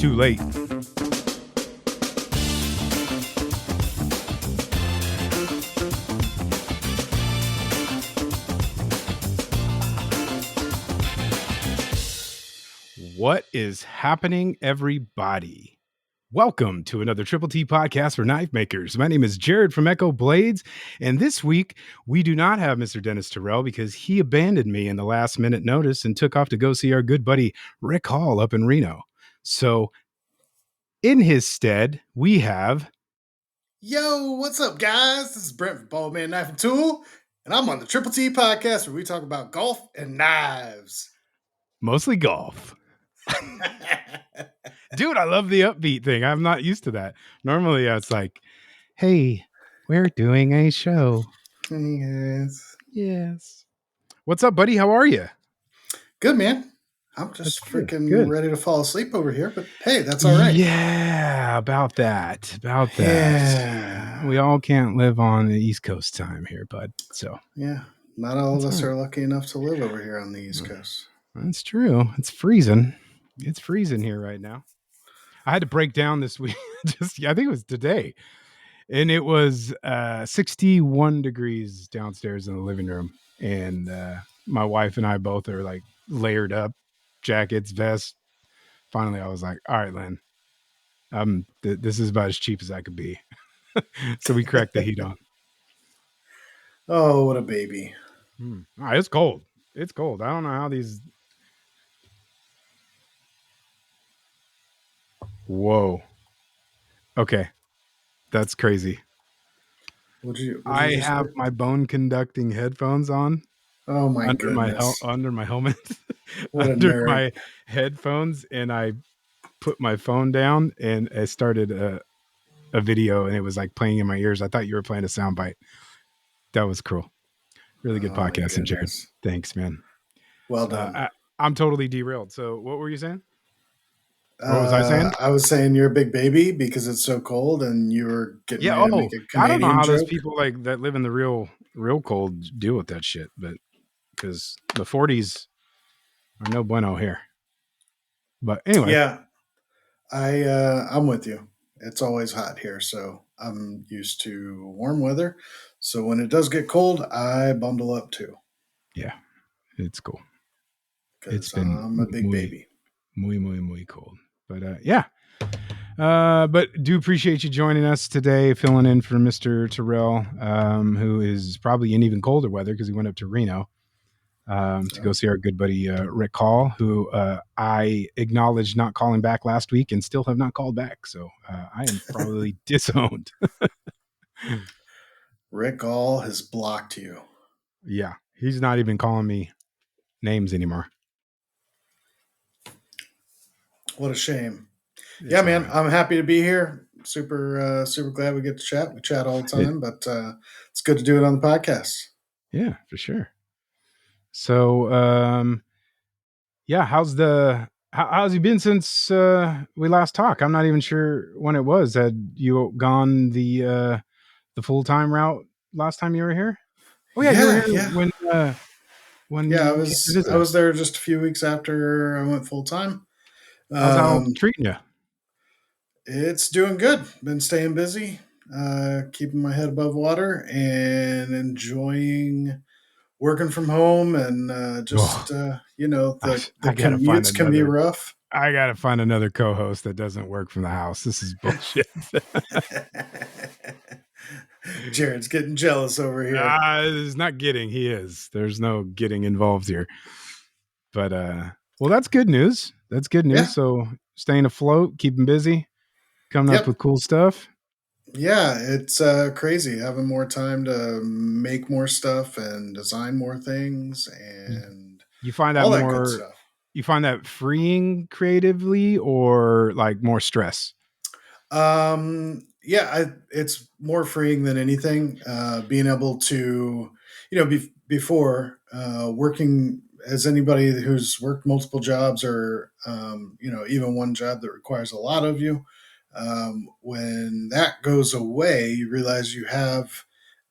too late. What is happening, everybody? Welcome to another Triple T podcast for knife makers. My name is Jerid from Echo Blades, and this week we do not have Mr. Denis Tyrell because he abandoned me in the last minute notice and took off to go see our good buddy Rick Hall up in Reno. So in his stead, we have... Yo, what's up, guys? This is Brent from Baldman Knife and Tool, and I'm on the Triple T podcast where we talk about golf and knives. Mostly golf. Dude, I love the upbeat thing. I'm not used to that. Normally, it's like, hey, we're doing a show. Yes. What's up, buddy? How are you? Good, man. I'm just freaking ready to fall asleep over here, but hey, that's all right. Yeah, about that. Yeah. We all can't live on the East Coast time here, bud. So yeah, not all of us are lucky enough to live over here on the East Coast. That's true. It's freezing. It's freezing here right now. I had to break down this week. I think it was today. And it was 61 degrees downstairs in the living room. And my wife and I both are like layered up, jackets, vests. Finally, I was like, all right, Lynn, this is about as cheap as I could be. So we cracked the heat on. Oh, what a baby. It's cold. It's cold. I don't know how these... Whoa. Okay. That's crazy. I have my bone conducting headphones on. Oh my goodness. Under my helmet. Under my headphones, and I put my phone down and I started a video, and it was like playing in my ears. I thought you were playing a soundbite. That was cool. Really good podcasting, Jerid. Thanks, man. Well done. I'm totally derailed. So what were you saying? What was I saying? I was saying you're a big baby because it's so cold, and you were getting ready to make a Canadian I don't know how joke. those people like that live in the real cold deal with that shit, but because the 40s are no bueno here. But anyway, yeah, I'm with you. It's always hot here, so I'm used to warm weather. So when it does get cold, I bundle up too. Yeah, it's cool. It's been I'm a big baby. Muy cold. But yeah. But do appreciate you joining us today, filling in for Mr. Tyrell, who is probably in even colder weather because he went up to Reno to go see our good buddy Rick Hall, who I acknowledged not calling back last week and still have not called back. So I am probably disowned. Rick Hall has blocked you. Yeah, he's not even calling me names anymore. What a shame. Yeah, man, I'm happy to be here. Super glad we get to chat. We chat all the time, but it's good to do it on the podcast. Yeah, for sure. So, yeah, how's you been since we last talked? I'm not even sure when it was. Had you gone the full-time route last time you were here? Oh yeah, you were here when I was there just a few weeks after I went full-time. How's how treating you? It's doing good. Been staying busy, keeping my head above water, and enjoying working from home. And the commutes can be rough. I gotta find another co-host that doesn't work from the house. This is bullshit. Jerid's getting jealous over here. He's not getting. He is. There's no getting involved here. But well, that's good news. That's good news. Yeah. So staying afloat, keeping busy, coming up with cool stuff. Yeah, it's crazy having more time to make more stuff and design more things, and you find that more good stuff. You find that freeing creatively, or like more stress? Yeah, it's more freeing than anything. Being able to, before working as anybody who's worked multiple jobs, or even one job that requires a lot of you. When that goes away, you realize you have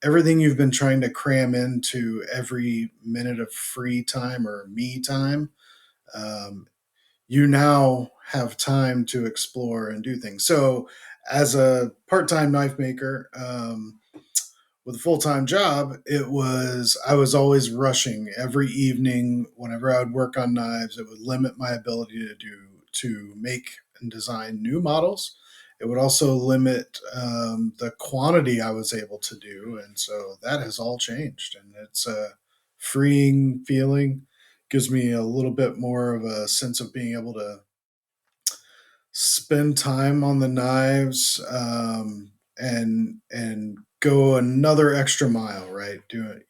everything you've been trying to cram into every minute of free time or me time. You now have time to explore and do things. So, as a part-time knife maker, with a full-time job, I was always rushing every evening. Whenever I would work on knives, it would limit my ability to make and design new models. It would also limit the quantity I was able to do, and so that has all changed. And it's a freeing feeling. Gives me a little bit more of a sense of being able to spend time on the knives, and go another extra mile, right? Do it.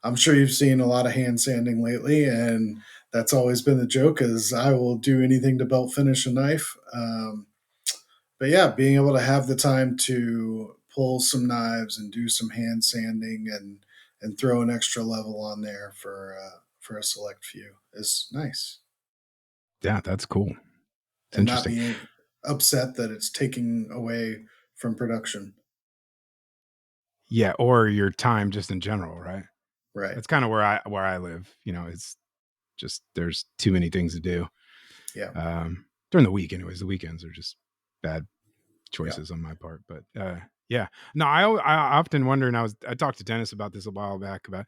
I'm sure you've seen a lot of hand sanding lately, and that's always been the joke is I will do anything to belt finish a knife. But yeah, being able to have the time to pull some knives and do some hand sanding and throw an extra level on there for a select few is nice, Yeah, that's cool. It's and not interesting. being upset that it's taking away from production. Yeah, or your time just in general, right? Right. That's kind of where I live. You know, it's just there's too many things to do Yeah. during the week. Anyways, the weekends are just bad Yeah. choices on my part. But yeah, no, I often wonder, and I talked to Dennis about this a while back about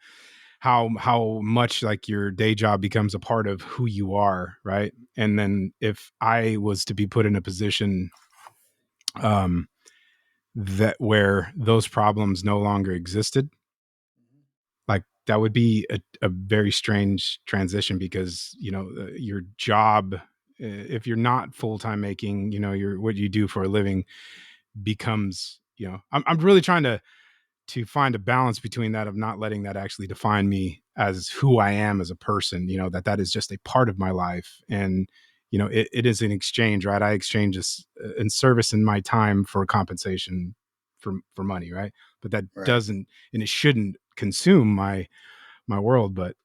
how much like your day job becomes a part of who you are, right? And then if I was to be put in a position um that where those problems no longer existed, like that would be a very strange transition because your job, if you're not full-time making, your what you do for a living becomes, I'm really trying to find a balance between that of not letting that actually define me as who I am as a person, that is just a part of my life. And, it is an exchange, right? I exchange this in service in my time for compensation for money, right? But that Right. doesn't, and it shouldn't consume my world, but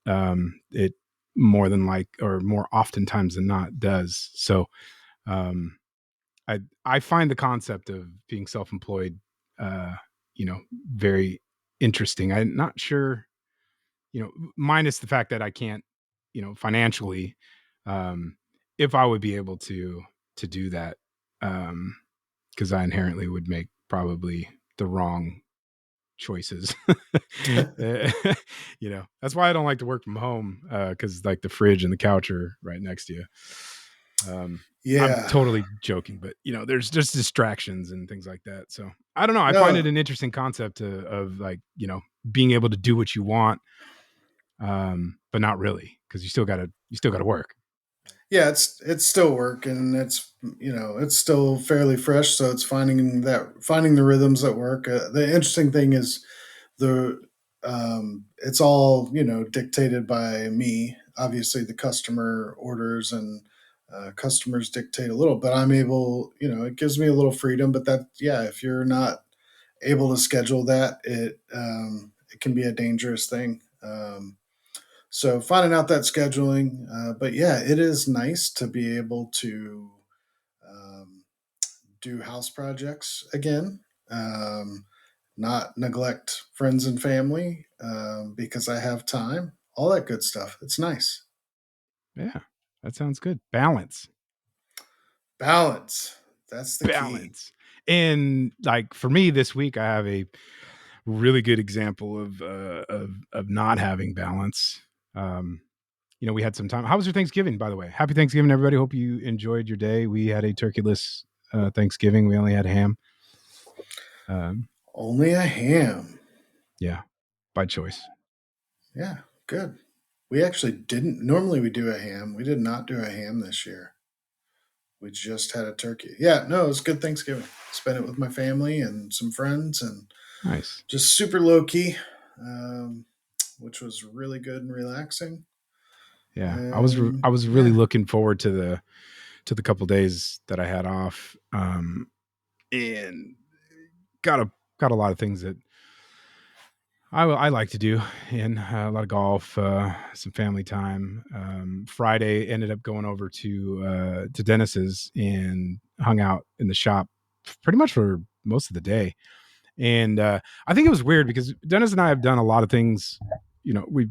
it more than like, or more oftentimes than not does. So, um, I find the concept of being self-employed, uh, very interesting. I'm not sure, minus the fact that I can't, financially, um, if I would be able to do that, because I inherently would make probably the wrong choices. That's why I don't like to work from home, because like the fridge and the couch are right next to you. I'm Yeah. totally joking, but there's just distractions and things like that. So I don't know. I find it No. an interesting concept of like, being able to do what you want, but not really, because you still gotta work. Yeah, it's still work, and it's still fairly fresh, so it's finding the rhythms that work. The interesting thing is the it's all dictated by me. Obviously, the customer orders and customers dictate a little, but I'm able. It gives me a little freedom. But that, yeah, if you're not able to schedule that, it can be a dangerous thing. So finding out that scheduling, but yeah, it is nice to be able to um, do house projects again. Um, Not neglect friends and family because I have time. All that good stuff. It's nice. Yeah, that sounds good. Balance. Balance. That's the key. Balance. And like for me this week, I have a really good example of not having balance. Um, we had some time. How was your Thanksgiving, by the way? Happy Thanksgiving, everybody. Hope you enjoyed your day. We had a turkeyless Thanksgiving. We only had ham. Um, Only a ham. yeah, by choice. Yeah, good. We actually didn't. Normally we do a ham. We did not do a ham this year. We just had a turkey. Yeah, no, it was good Thanksgiving. Spent it with my family and some friends, and Nice. just super low key, um, which was really good and relaxing. Yeah, I And was really yeah, looking forward to the couple days that I had off, and got a lot of things that I like to do, and a lot of golf, some family time. Friday ended up going over to Denis's and hung out in the shop pretty much for most of the day. And I think it was weird because Dennis and I have done a lot of things. We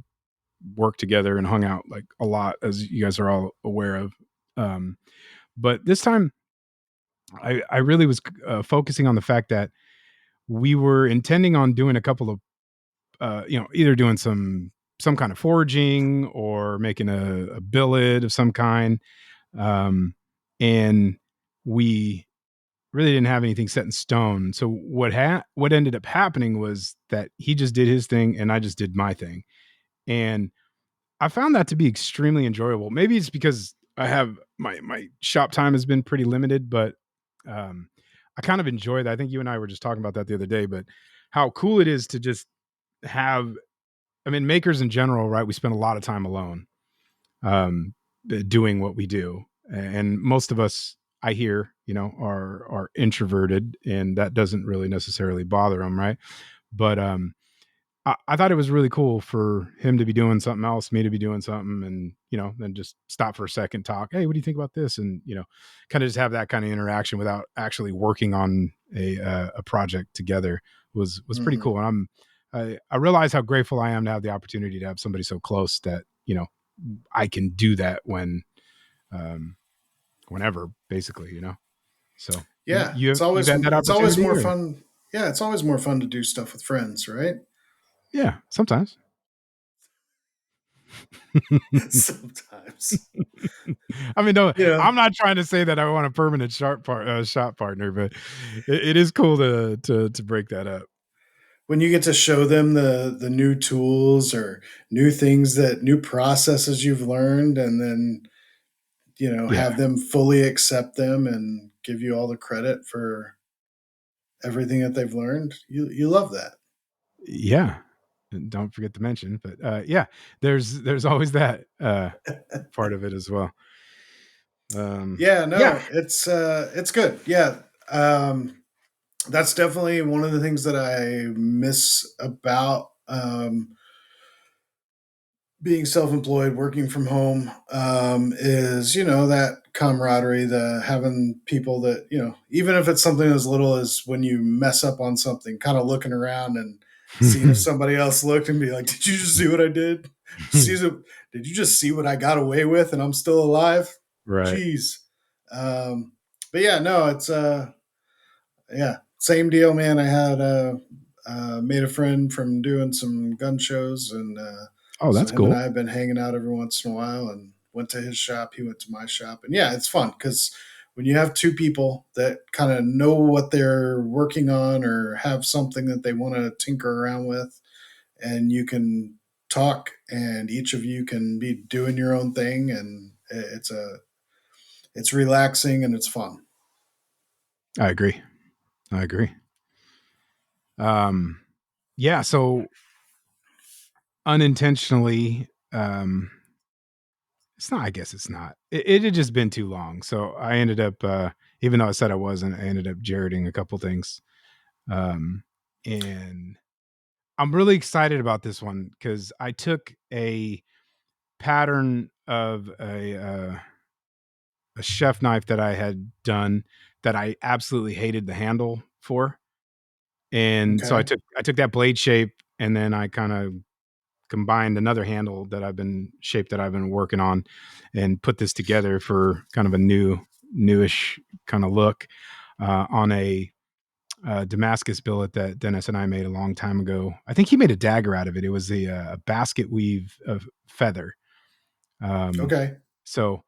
worked together and hung out like a lot, as you guys are all aware of. Um, But this time, I really was focusing on the fact that we were intending on doing a couple of either doing some kind of forging or making a billet of some kind, um, and we really didn't have anything set in stone. So what ended up happening was that he just did his thing and I just did my thing, and I found that to be extremely enjoyable. Maybe it's because I have my shop time has been pretty limited, but I kind of enjoy that. I think you and I were just talking about that the other day, but how cool it is to just have, I mean, makers in general, right? We spend a lot of time alone, doing what we do, and most of us, I hear, are introverted, and that doesn't really necessarily bother them, right? But I thought it was really cool for him to be doing something else, me to be doing something, and then just stop for a second, talk. Hey, what do you think about this? And kind of just have that kind of interaction without actually working on a project together was pretty Hmm. cool. And I realize how grateful I am to have the opportunity to have somebody so close that I can do that um, whenever, basically. So Yeah, you've had that it's always opportunity, more or fun. Yeah, it's always more fun to do stuff with friends, right? yeah, sometimes. Sometimes. I mean, no, You know, I'm not trying to say that I want a permanent shop partner, but it is cool to break that up. when you get to show them the new tools or new things, that new processes you've learned, and then Yeah, have them fully accept them and give you all the credit for everything that they've learned, you love that. yeah. And don't forget to mention, but yeah, there's always that part of it as well. Yeah, Yeah, no, it's good. Yeah. That's definitely one of the things that I miss about being self-employed, working from home, is that camaraderie, the having people that even if it's something as little as when you mess up on something, kind of looking around and seeing if somebody else looked and be like, "Did you just see what I did? Did you just see what I got away with, and I'm still alive?" right. Jeez. Um, but yeah, no, it's yeah, same deal, man. I had made a friend from doing some gun shows, and Oh, so that's him and cool. I have been hanging out every once in a while. And went to his shop, he went to my shop, and yeah, it's fun because when you have two people that kind of know what they're working on or have something that they want to tinker around with, and you can talk, and each of you can be doing your own thing, and it's relaxing and it's fun. I agree. I agree. Um, yeah. So unintentionally, it's not. I guess it's not. It had just been too long, so I ended up, even though I said I wasn't, I ended up Jeriding a couple things, um, and I'm really excited about this one because I took a pattern of a chef knife that I had done that I absolutely hated the handle for, and so Okay. I took that blade shape and then I kind of combined another handle that I've been working on, and put this together for kind of a newish kind of look on a Damascus billet that Denis and I made a long time ago. I think he made a dagger out of it. It was a basket weave of feather. Um, Okay. so,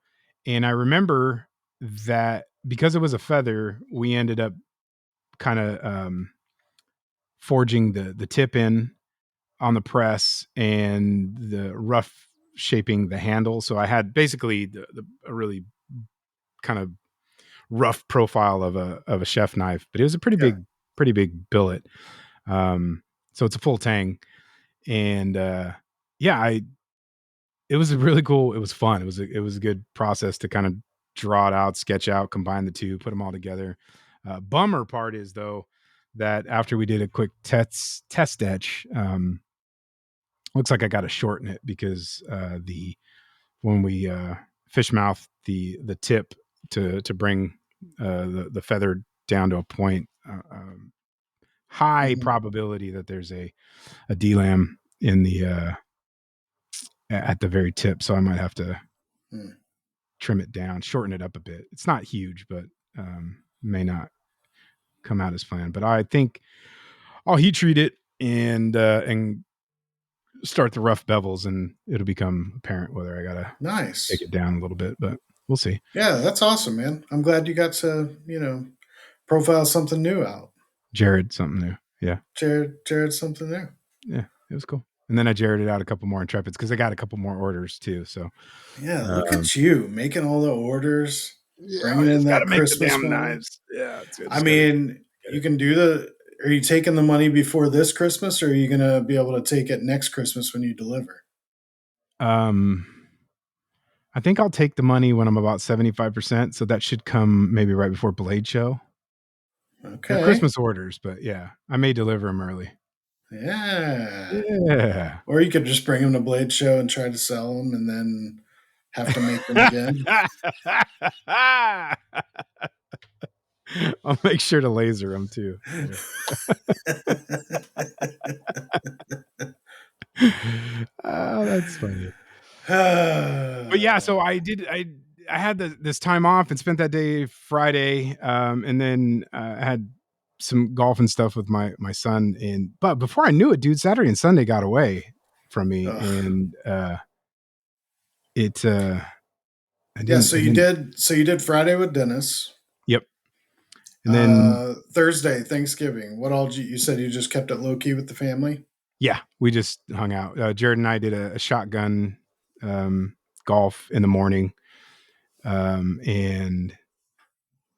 and I remember that because it was a feather, we ended up kind of forging the tip in on the press and the rough shaping the handle. So I had basically a really kind of rough profile of a chef knife, but it was a Yeah. pretty big billet. So it's a full tang, and yeah, I it was a really cool. It was fun. It was a good process to kind of draw it out, sketch out, combine the two, put them all together. Bummer part is though that after we did a quick test etch, looks like I got to shorten it because the when we fish mouth the tip to bring the feather down to a point, high Hmm. probability that there's a DLAM in the at the very tip, so I might have to trim it down, shorten it up a bit. It's not huge, but may not come out as planned. But I think I'll heat treat it and start the rough bevels, and it'll become apparent whether I gotta take Nice. it down a little bit. But we'll see. Yeah, that's awesome, man. I'm glad you got to, profile something new out. Jerid, something new. Yeah, Jerid, something new. yeah, it was cool. And then I Jerided out a couple more Intrepids because I got a couple more orders too. So Yeah, look at you making all the orders, yeah, bringing I in just got to that make the Christmas damn money. knives. Yeah, I I just got to mean, get you it. can do the. Are you taking the money before this Christmas, or are you gonna be able to take it next Christmas when you deliver? Um, I think I'll take the money when I'm about 75%. So that should come maybe right before Blade Show. They're Okay. Christmas orders, but yeah, I may deliver them early. Yeah. Yeah. Or you could just bring them to Blade Show and try to sell them, and then have to make them again. I'll make sure to laser them too. Yeah. Oh, that's funny. But yeah, so I had this time off and spent that day Friday, and then I had some golf and stuff with my son. And but before I knew it, dude, Saturday and Sunday got away from me, Ugh. and it I Yeah. didn't So I you didn't. did. So you did Friday with Dennis. Yep. And then Thursday, Thanksgiving. What all? You said you just kept it low key with the family. yeah, we just hung out. Jerid and I did a shotgun golf in the morning, and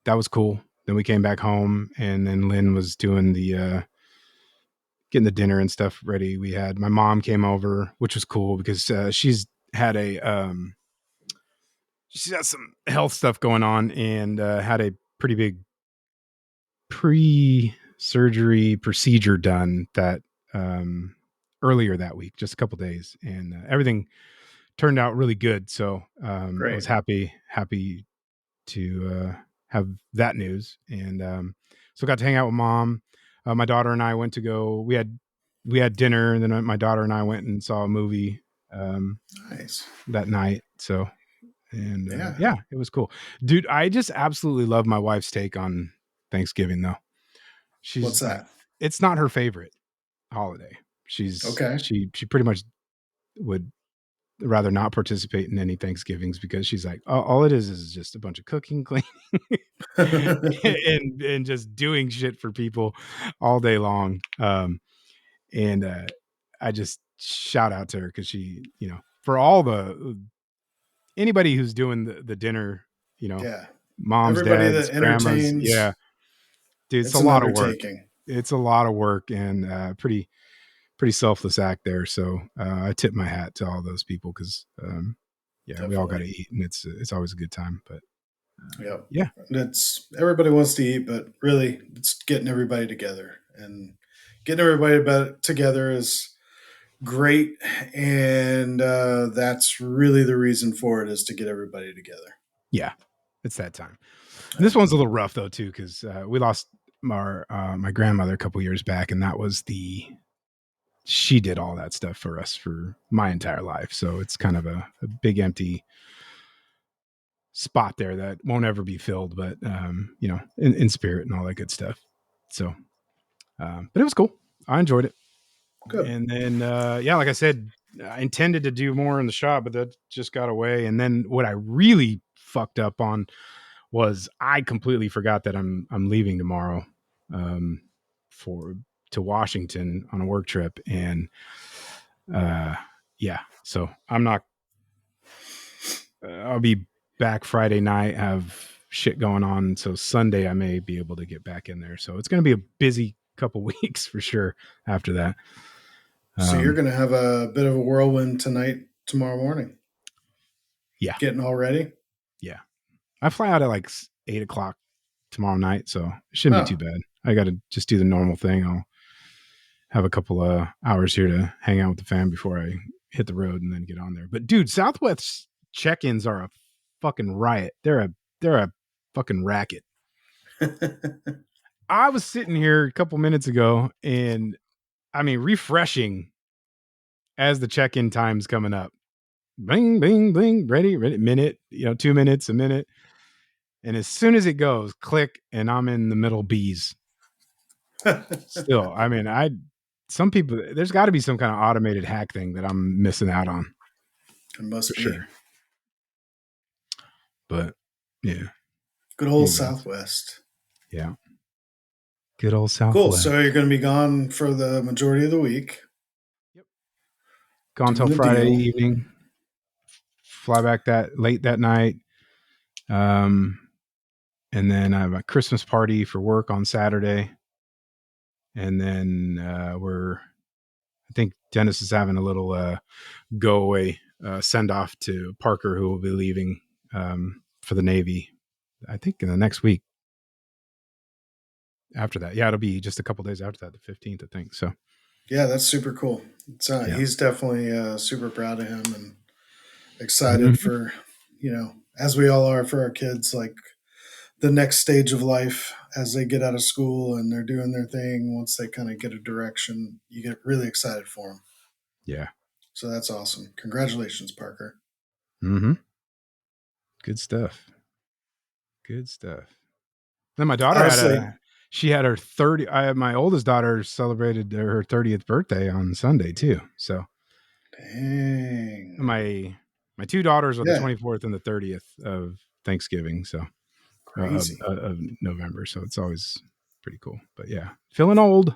that was cool. Then we came back home, and then Lynn was doing the getting the dinner and stuff ready. We had my mom came over, which was cool because had a she's got some health stuff going on, and had a pretty big pre-surgery procedure done that earlier that week, just a couple days, and everything turned out really good. So I was Great. happy to have that news, and so got to hang out with mom. My daughter and I went to go. We had dinner, and then my daughter and I went and saw a movie Nice. that night. So and Yeah. yeah, it was cool, dude. I just absolutely love my wife's take on Thanksgiving, though. What's She's like, that? it's not her favorite holiday. Okay. She pretty much would rather not participate in any Thanksgivings because she's like, all it is just a bunch of cooking, cleaning, and just doing shit for people all day long. And I just shout out to her because she, for all the anybody who's doing the dinner, you know, Yeah. moms, Everybody dads, that grandmas, yeah, entertains, dude, it's a it's an lot of work. undertaking. It's a lot of work and pretty selfless act there. So I tip my hat to all those people because yeah, we all got Definitely. to eat, and it's always a good time. But Yep. yeah, It's everybody wants to eat, but really it's getting everybody together. And getting everybody together is great. And that's really the reason for it, is to get everybody together. yeah, it's that time. And Yeah. this one's a little rough though too because we lost my grandmother a couple years back, and that was she did all that stuff for us for my entire life. So it's kind of a big empty spot there that won't ever be filled, but in spirit and all that good stuff. So, but it was cool. I enjoyed it. Good. And then, yeah, like I said, I intended to do more in the shop, but that just got away. And then what I really fucked up on was I completely forgot that I'm leaving tomorrow um, for to Washington on a work trip, and yeah, so I'm not. I'll be back Friday night. Have shit going on, so Sunday I may be able to get back in there. So it's going to be a busy couple weeks for sure after that. So you're Um, going to have a bit of a whirlwind tonight, tomorrow morning, yeah, getting all ready. yeah. I fly out at like 8 o'clock tomorrow night, so it shouldn't be too Oh, bad. I got to just do the normal thing. I'll have a couple of hours here to hang out with the fam before I hit the road and then get on there. But dude, Southwest check-ins are a fucking riot. They're a fucking racket. I was sitting here a couple minutes ago and I mean refreshing as the check-in time's coming up. bing, bing, bing, ready, minute, 2 minutes, a minute. And as soon as it goes, click, and I'm in the middle B's. Still, I mean, some people, there's got to be some kind of automated hack thing that I'm missing out on It must for be. sure. But yeah, Good old you guys, Southwest. yeah, good old Cool. Southwest. So you're going to be gone for the majority of the week. Yep. Gone till Doing the Friday deal. evening. Fly back that late that night. Um, and then I have a Christmas party for work on Saturday. And then I think Denis is having a little go away send off to Parker, who will be leaving for the Navy, I think in the next week. After that, yeah, it'll be just a couple days after that, the 15th, I think. So Yeah, that's super cool. yeah. He's definitely super proud of him and excited Mhm. for, as we all are for our kids, like the next stage of life as they get out of school and they're doing their thing. Once they kind of get a direction, you get really excited for them. Yeah. So that's awesome. Congratulations, Parker. Mm-hmm. Good stuff. Good stuff. Then my daughter Honestly, she had her 30. My oldest daughter celebrated her 30th birthday on Sunday too. So dang. my two daughters are the Yeah, 24th and the 30th of Thanksgiving. So crazy. of November. So it's always pretty cool. But yeah, feeling old.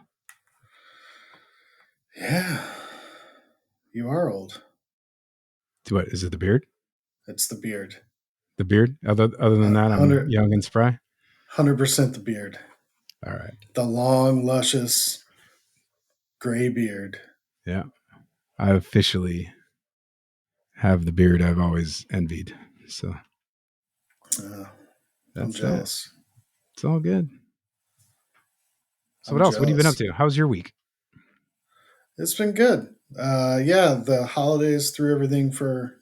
Yeah, you are old. What is it? The beard? It's the beard. The beard. Other than that, I'm 100, young and spry. 100% the beard. All right. The long, luscious gray beard. Yeah, I officially have the beard I've always envied. So Uh, I'm that's that. jealous. It's all good. So I'm what else? What have you been up jealous. to? How's your week? It's been good. Yeah, the holidays threw everything for,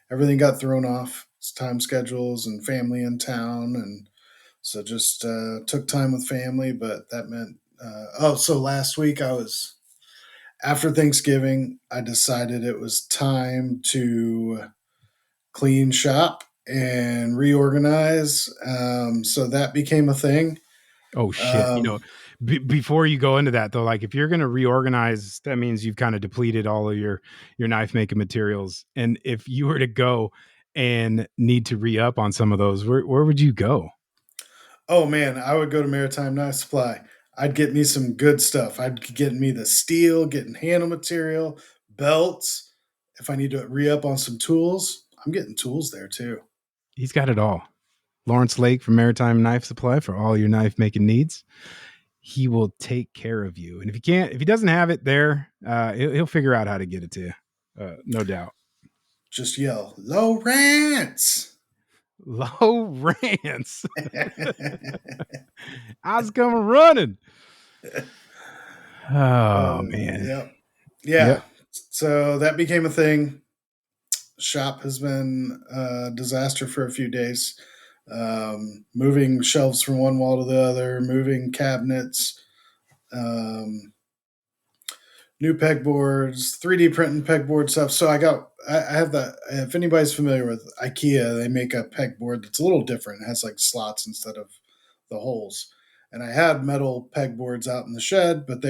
everything got thrown off. It's time schedules and family in town. And so just took time with family, but that meant, so last week after Thanksgiving, I decided it was time to clean shop and reorganize. So that became a thing. Oh shit! Um, Before you go into that though, like if you're going to reorganize, that means you've kind of depleted all of your knife making materials. And if you were to go and need to re up on some of those, where would you go? oh man, I would go to Maritime Knife Supply. I'd get me some good stuff. I'd get me the steel, getting handle material, belts. If I need to re up on some tools, I'm getting tools there too. He's got it all. Lawrence Lake from Maritime Knife Supply for all your knife making needs. He will take care of you. And if he doesn't have it there, he'll figure out how to get it to you. No doubt. Just yell, Lowrance! Low rants. I was coming running. Oh man. Yep. Yeah. Yep. So that became a thing. Shop has been a disaster for a few days. Moving shelves from one wall to the other, moving cabinets, um, new pegboards, 3D printing pegboard stuff. So I have the, if anybody's familiar with IKEA, they make a pegboard that's a little different. It has like slots instead of the holes. And I had metal pegboards out in the shed, but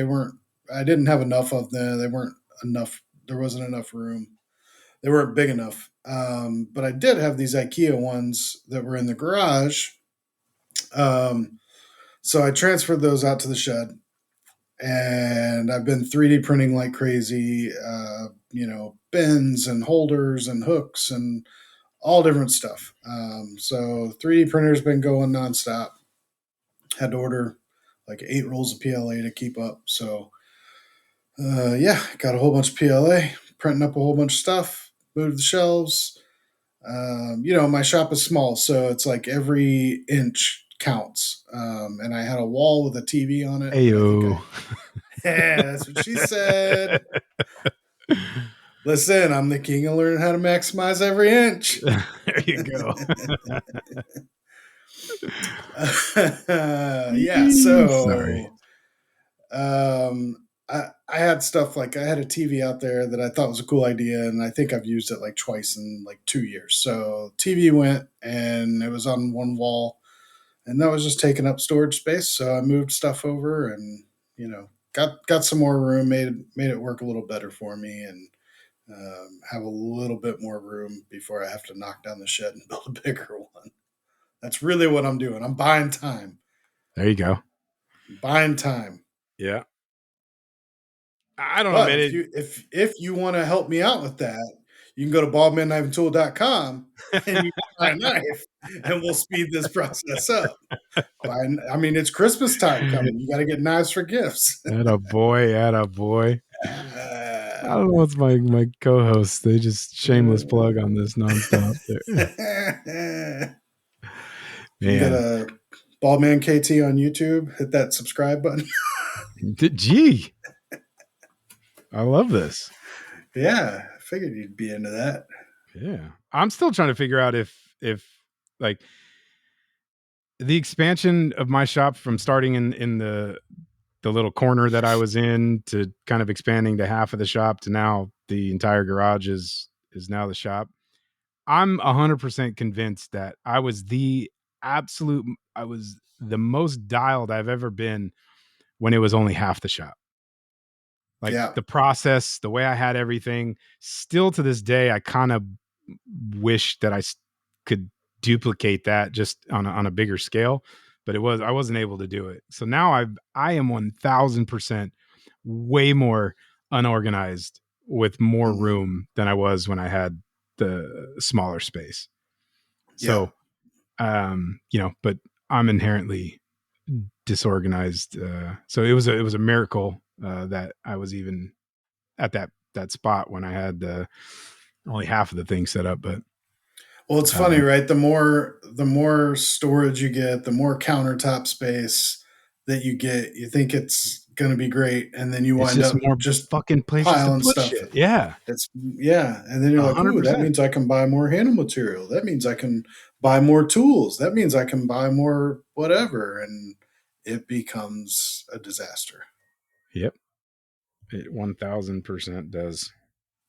I didn't have enough of them. They weren't enough, there wasn't enough room. They weren't big enough. But I did have these IKEA ones that were in the garage. Um, so I transferred those out to the shed and I've been 3D printing like crazy, bins and holders and hooks and all different stuff. So 3D printer's been going nonstop. Had to order like 8 rolls of PLA to keep up. So, yeah, got a whole bunch of PLA, printing up a whole bunch of stuff, moved the shelves. My shop is small, so it's like every inch counts. And I had a wall with a TV on it, but I think Ayo. yeah, that's what she said. Listen, I'm the king of learning how to maximize every inch. There you go. Yeah, Sorry. so I had stuff like I had a TV out there that I thought was a cool idea, and I think I've used it like twice in like 2 years. So TV went, and it was on one wall, and that was just taking up storage space. So I moved stuff over, and got some more room, made it work a little better for me, and have a little bit more room before I have to knock down the shed and build a bigger one. That's really what I'm doing. I'm buying time. There you go. Buying time. Yeah. I don't know, But man. if you want to help me out with that, you can go to baldmanknifeandtool.com and you can buy a knife, and we'll speed this process up. I mean, it's Christmas time coming. You got to get knives for gifts. Atta boy, atta boy. I Uh, don't know what's my co-hosts. They just shameless plug on this nonstop. you got Man, a Baldman KT on YouTube. Hit that subscribe button. gee, I love this. Yeah, I figured you'd be into that. Yeah, I'm still trying to figure out if like the expansion of my shop from starting in the little corner that I was in to kind of expanding to half of the shop to now the entire garage is now the shop. I'm 100% convinced that absolute I was the most dialed I've ever been when it was only half the shop. Like Yeah. the process, the way I had everything, still to this day, I kind of wish that could duplicate that just on a bigger scale, but I wasn't able to do it. So now I am 1000% way more unorganized with more Mhm. room than I was when I had the smaller space. Yeah. So, but I'm inherently disorganized. So it was a miracle that I was even at that spot when I had only half of the thing set up. But Well, it's funny, right? The more storage you get, the more countertop space that you get, you think it's going to be great, and then you it's wind just up more just fucking places to piling put stuff. shit. Yeah, And then you're like, hundred ooh, that percent. means I can buy more handle material. That means I can buy more tools. That means I can buy more whatever, and it becomes a disaster. Yep, it 1000% does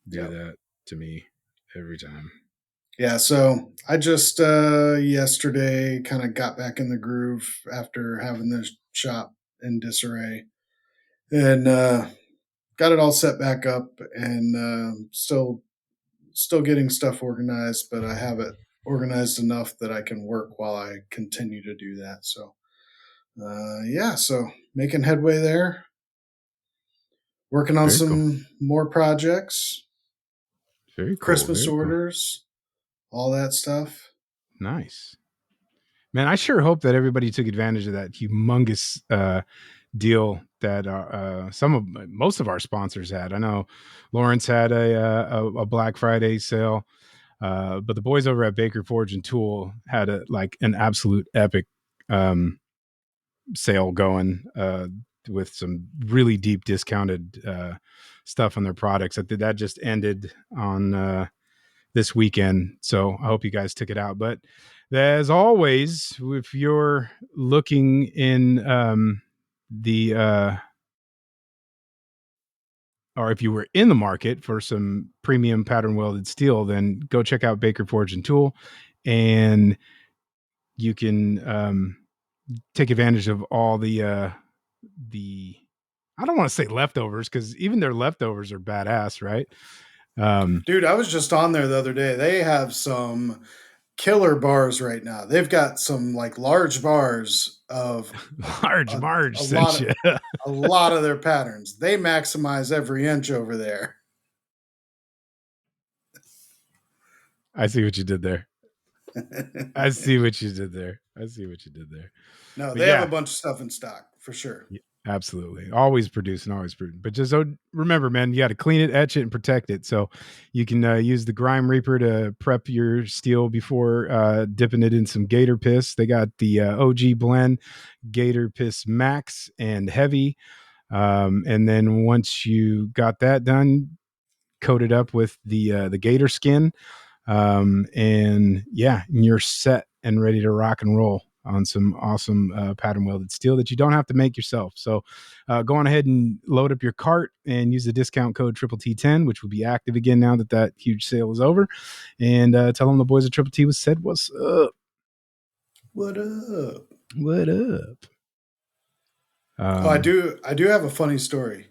do Yeah. that to me every time. Yeah, so I just yesterday kind of got back in the groove after having the shop in disarray, and got it all set back up, and still getting stuff organized, but I have it organized enough that I can work while I continue to do that. So yeah, so making headway there, working on Very cool. some more projects, Very cool. Christmas Very cool. orders, all that stuff. Nice. Man, I sure hope that everybody took advantage of that humongous deal that most of our sponsors had. I know Lawrence had a Black Friday sale, but the boys over at Baker Forge and Tool had an absolute epic um, sale going with some really deep discounted stuff on their products. That just ended on this weekend, so I hope you guys took it out. But as always, if you're looking in the or if you were in the market for some premium pattern welded steel, then go check out Baker Forge and Tool, and you can take advantage of all the I don't want to say leftovers because even their leftovers are badass, right? Dude, I was just on there the other day. They have some killer bars right now. They've got some like large bars of Large a, Marge a lot sent of you. a lot of their patterns. They maximize every inch over there. I see what you did there. I see what you did there. I see what you did there. No, But they have a yeah, bunch of stuff in stock for sure. absolutely. Always producing, always prudent. But just remember, man, you got to clean it, etch it, and protect it. So you can use the Grime Reaper to prep your steel before dipping it in some Gator Piss. They got the OG blend, Gator Piss Max and Heavy. And then once you got that done, coat it up with the Gator skin. And yeah, you're set and ready to rock and roll. on some awesome pattern welded steel that you don't have to make yourself. So go on ahead and load up your cart and use the discount code Triple T10, which will be active again now that that huge sale is over. And tell them the boys at Triple T was said, what's up? What up? What up? I do have a funny story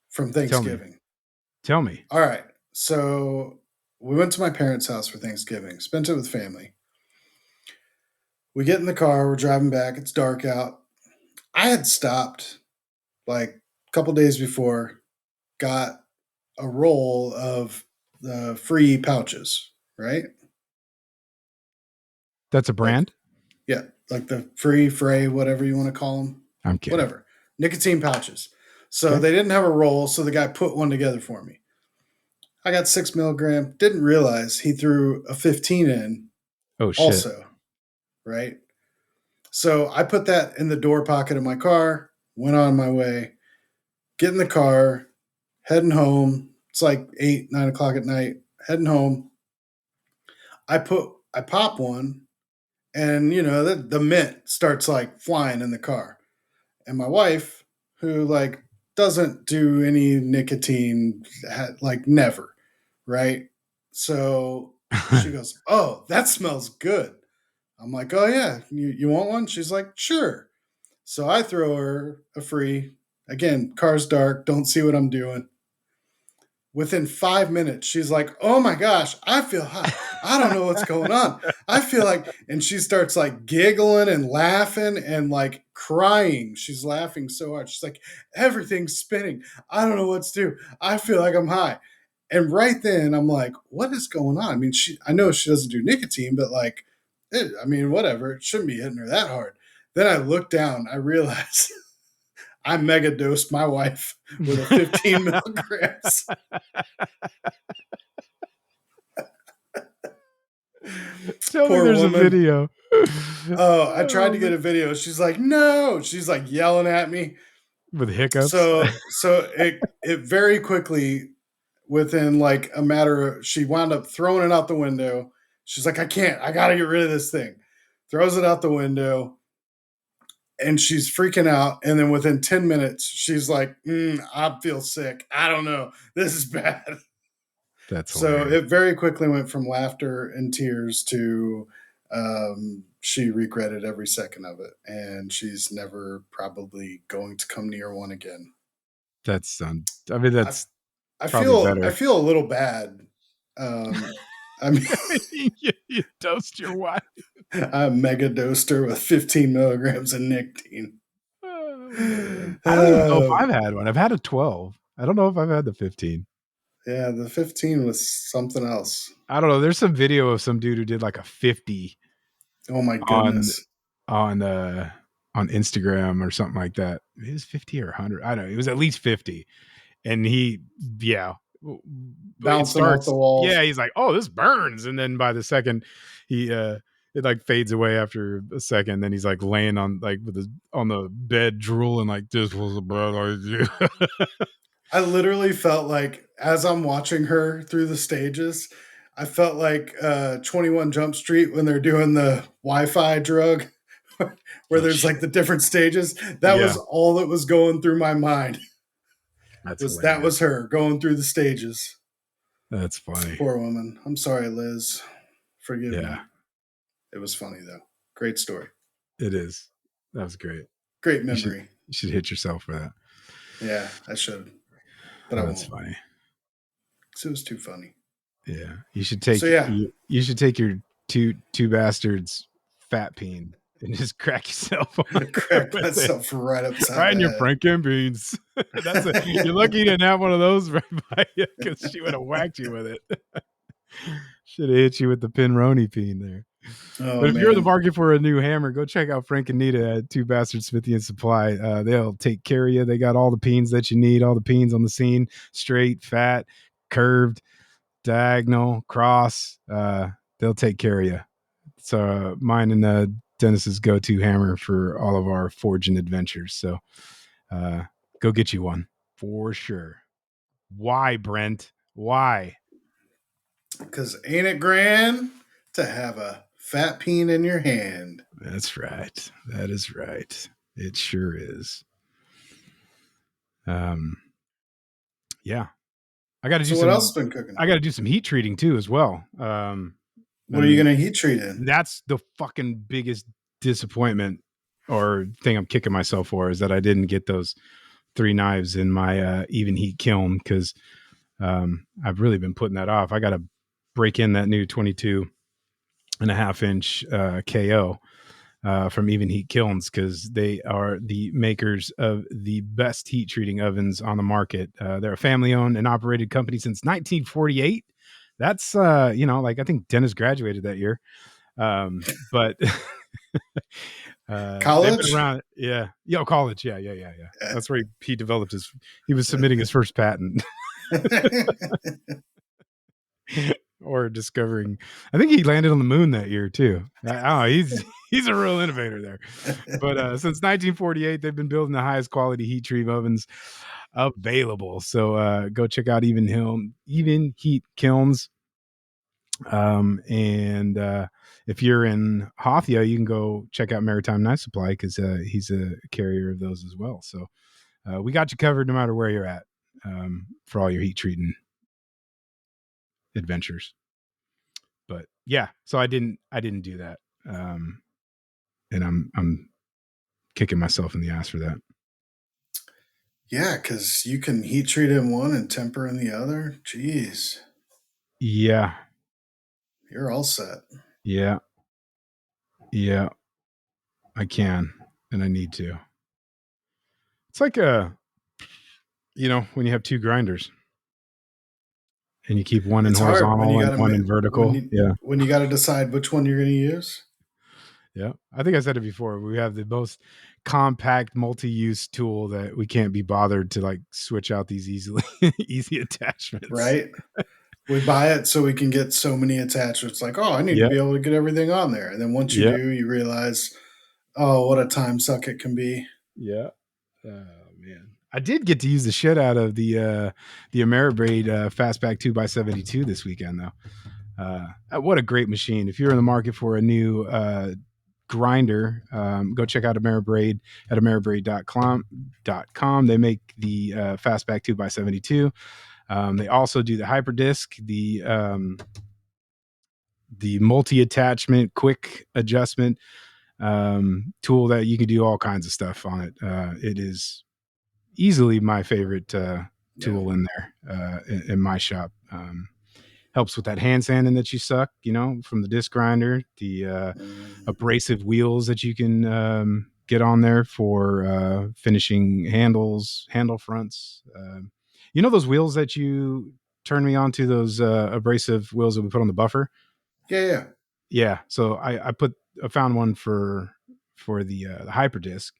from Thanksgiving. Tell me. All right. So we went to my parents' house for Thanksgiving, spent it with family. We get in the car, we're driving back, it's dark out. I had stopped like a couple days before, got a roll of the free pouches, right? That's a Like, brand? yeah, like the free fray, whatever you want to call them. I'm kidding. Whatever. Nicotine pouches. So Okay. they didn't have a roll, so the guy put one together for me. I got 6 milligram. Didn't realize he threw a 15 in Oh, shit. also, right? So I put that in the door pocket of my car, went on my way, get in the car, heading home. It's like 8, 9 o'clock at night, heading home. I pop one, and the mint starts like flying in the car. And my wife, who like doesn't do any nicotine, like never, right? So she goes, "Oh, that smells good." I'm like, "Oh yeah, you want one?" She's like, "Sure." So I throw her a free. Again, car's dark, don't see what I'm doing. Within 5 minutes, she's like, "Oh my gosh, I feel hot. I don't know what's going on. I feel like," and she starts like giggling and laughing and like crying. She's laughing so hard. She's like, "Everything's spinning. I don't know what to do. I feel like I'm high." And right then, I'm like, "What is going on?" I mean, I know she doesn't do nicotine, but like, I mean, whatever. It shouldn't be hitting her that hard. Then I look down. I realize I mega dosed my wife with a 15 milligrams. Tell me Poor there's a woman. video. Oh, I tried Oh, to get a video. She's like, "No." She's like yelling at me. with hiccups. So it very quickly, within like a matter of, she wound up throwing it out the window. She's like, "I can't. I got to get rid of this thing." Throws it out the window, and she's freaking out. And then within 10 minutes, she's like, "I feel sick. I don't know. This is bad." That's So hilarious. it very quickly went from laughter and tears to, she regretted every second of it, and she's never probably going to come near one again. That's I mean, I that's I probably feel I better. feel a little bad. Um, I mean, You toast your wife. I mega dosed her with 15 milligrams of nicotine. Oh, man. I don't even know if I've Um, had one. I've had a 12. I don't know if I've had the 15. yeah, the 15 was something else. I don't know. There's some video of some dude who did like a 50 Oh my on goodness. on uh on Instagram or something like that. It was 50 or 100. I don't know. It was at least 50. And yeah, it Bouncing off the starts, walls. yeah, he's like, "Oh, this burns." And then by the second he it like fades away after a second. Then he's like laying on like with his on the bed drooling like, "This was a bad idea." I literally felt like, as I'm watching her through the stages, I felt like 21 Jump Street when they're doing the Wi-Fi drug, where Oh there's shit. like the different stages. That Yeah, was all that was going through my mind. that's That hilarious. was her going through the stages. That's funny. Poor woman. I'm sorry, Liz. Forgive Yeah, me. It was funny though. Great story. it is. That was great. Great You should memory. you should hit yourself for that. Yeah, I should, but I That's won't. funny. 'Cause it was too funny. Yeah, you should So take yeah, you should take your two bastards fat peen and just crack yourself cracked with it myself right upside right in your the Franken beans. That's a head. you're lucky you didn't have one of those right by you because she would have whacked you with it. Should have hit you with the pinroni peen there. Oh But if you're in the man. market for a new hammer, go check out Frank and Nita at Two Bastards Smithy and Supply. They'll take care of you. They got all the peens that you need, all the peens on the scene, straight, fat, curved, diagonal, cross. They'll take care of you. So mine and Denis's go-to hammer for all of our forging adventures. So go get you one for sure. Why, Brent? Why? Because ain't it grand to have a fat peen in your hand. That's right. That is right. It sure is. Um, yeah, I got to do So what else some. has been cooking? I got to do some heat treating too, as well. I What are you mean, going to heat treat in? that's the fucking biggest disappointment or thing I'm kicking myself for is that I didn't get those 3 knives in my even heat kiln because I've really been putting that off. I got to break in that new 22.5 inch KO from Even Heat Kilns because they are the makers of the best heat treating ovens on the market. They're a family owned and operated company since 1948. That's like I think Denis graduated that year. But they've been College? around. Yeah. College. Yeah. That's where he developed he was submitting his first patent. Or discovering, I think he landed on the moon that year too. He's a real innovator there. But since 1948, they've been building the highest quality heat treat ovens available. So go check out Even Heat Kilns. And if you're in Hathia, you can go check out Maritime Knife Supply because he's a carrier of those as well. So we got you covered no matter where you're at for all your heat treating adventures. But yeah, so I didn't do that. And I'm kicking myself in the ass for that. Yeah, because you can heat treat in one and temper in the other. Jeez, Yeah. you're all set. Yeah. Yeah. I can and I need to. It's like when you have 2 grinders and you keep one in It's hard when you horizontal and got one to in vertical. Yeah. when you got to decide which one you're going to use. Yeah. I think I said it before. We have the most compact multi-use tool that we can't be bothered to like switch out these easy attachments. Right? We buy it so we can get so many attachments. Like, oh, I need to Yeah. be able to get everything on there. And then once you Yeah. do, you realize, oh, what a time suck it can be. Yeah. Oh man. I did get to use the shit out of the Ameribraid Fastback 2x72 this weekend though. What a great machine. If you're in the market for a new grinder, go check out Ameribraid at ameribraid.com. They make the Fastback 2x72. They also do the Hyperdisc, the multi-attachment quick adjustment tool that you can do all kinds of stuff on it. It is easily my favorite tool in there in my shop. Helps with that hand sanding that you suck, from the disc grinder, the abrasive wheels that you can get on there for finishing handle fronts. Those wheels that you turn me on to, those abrasive wheels that we put on the buffer. Yeah. Yeah. So I found one for the hyperdisc,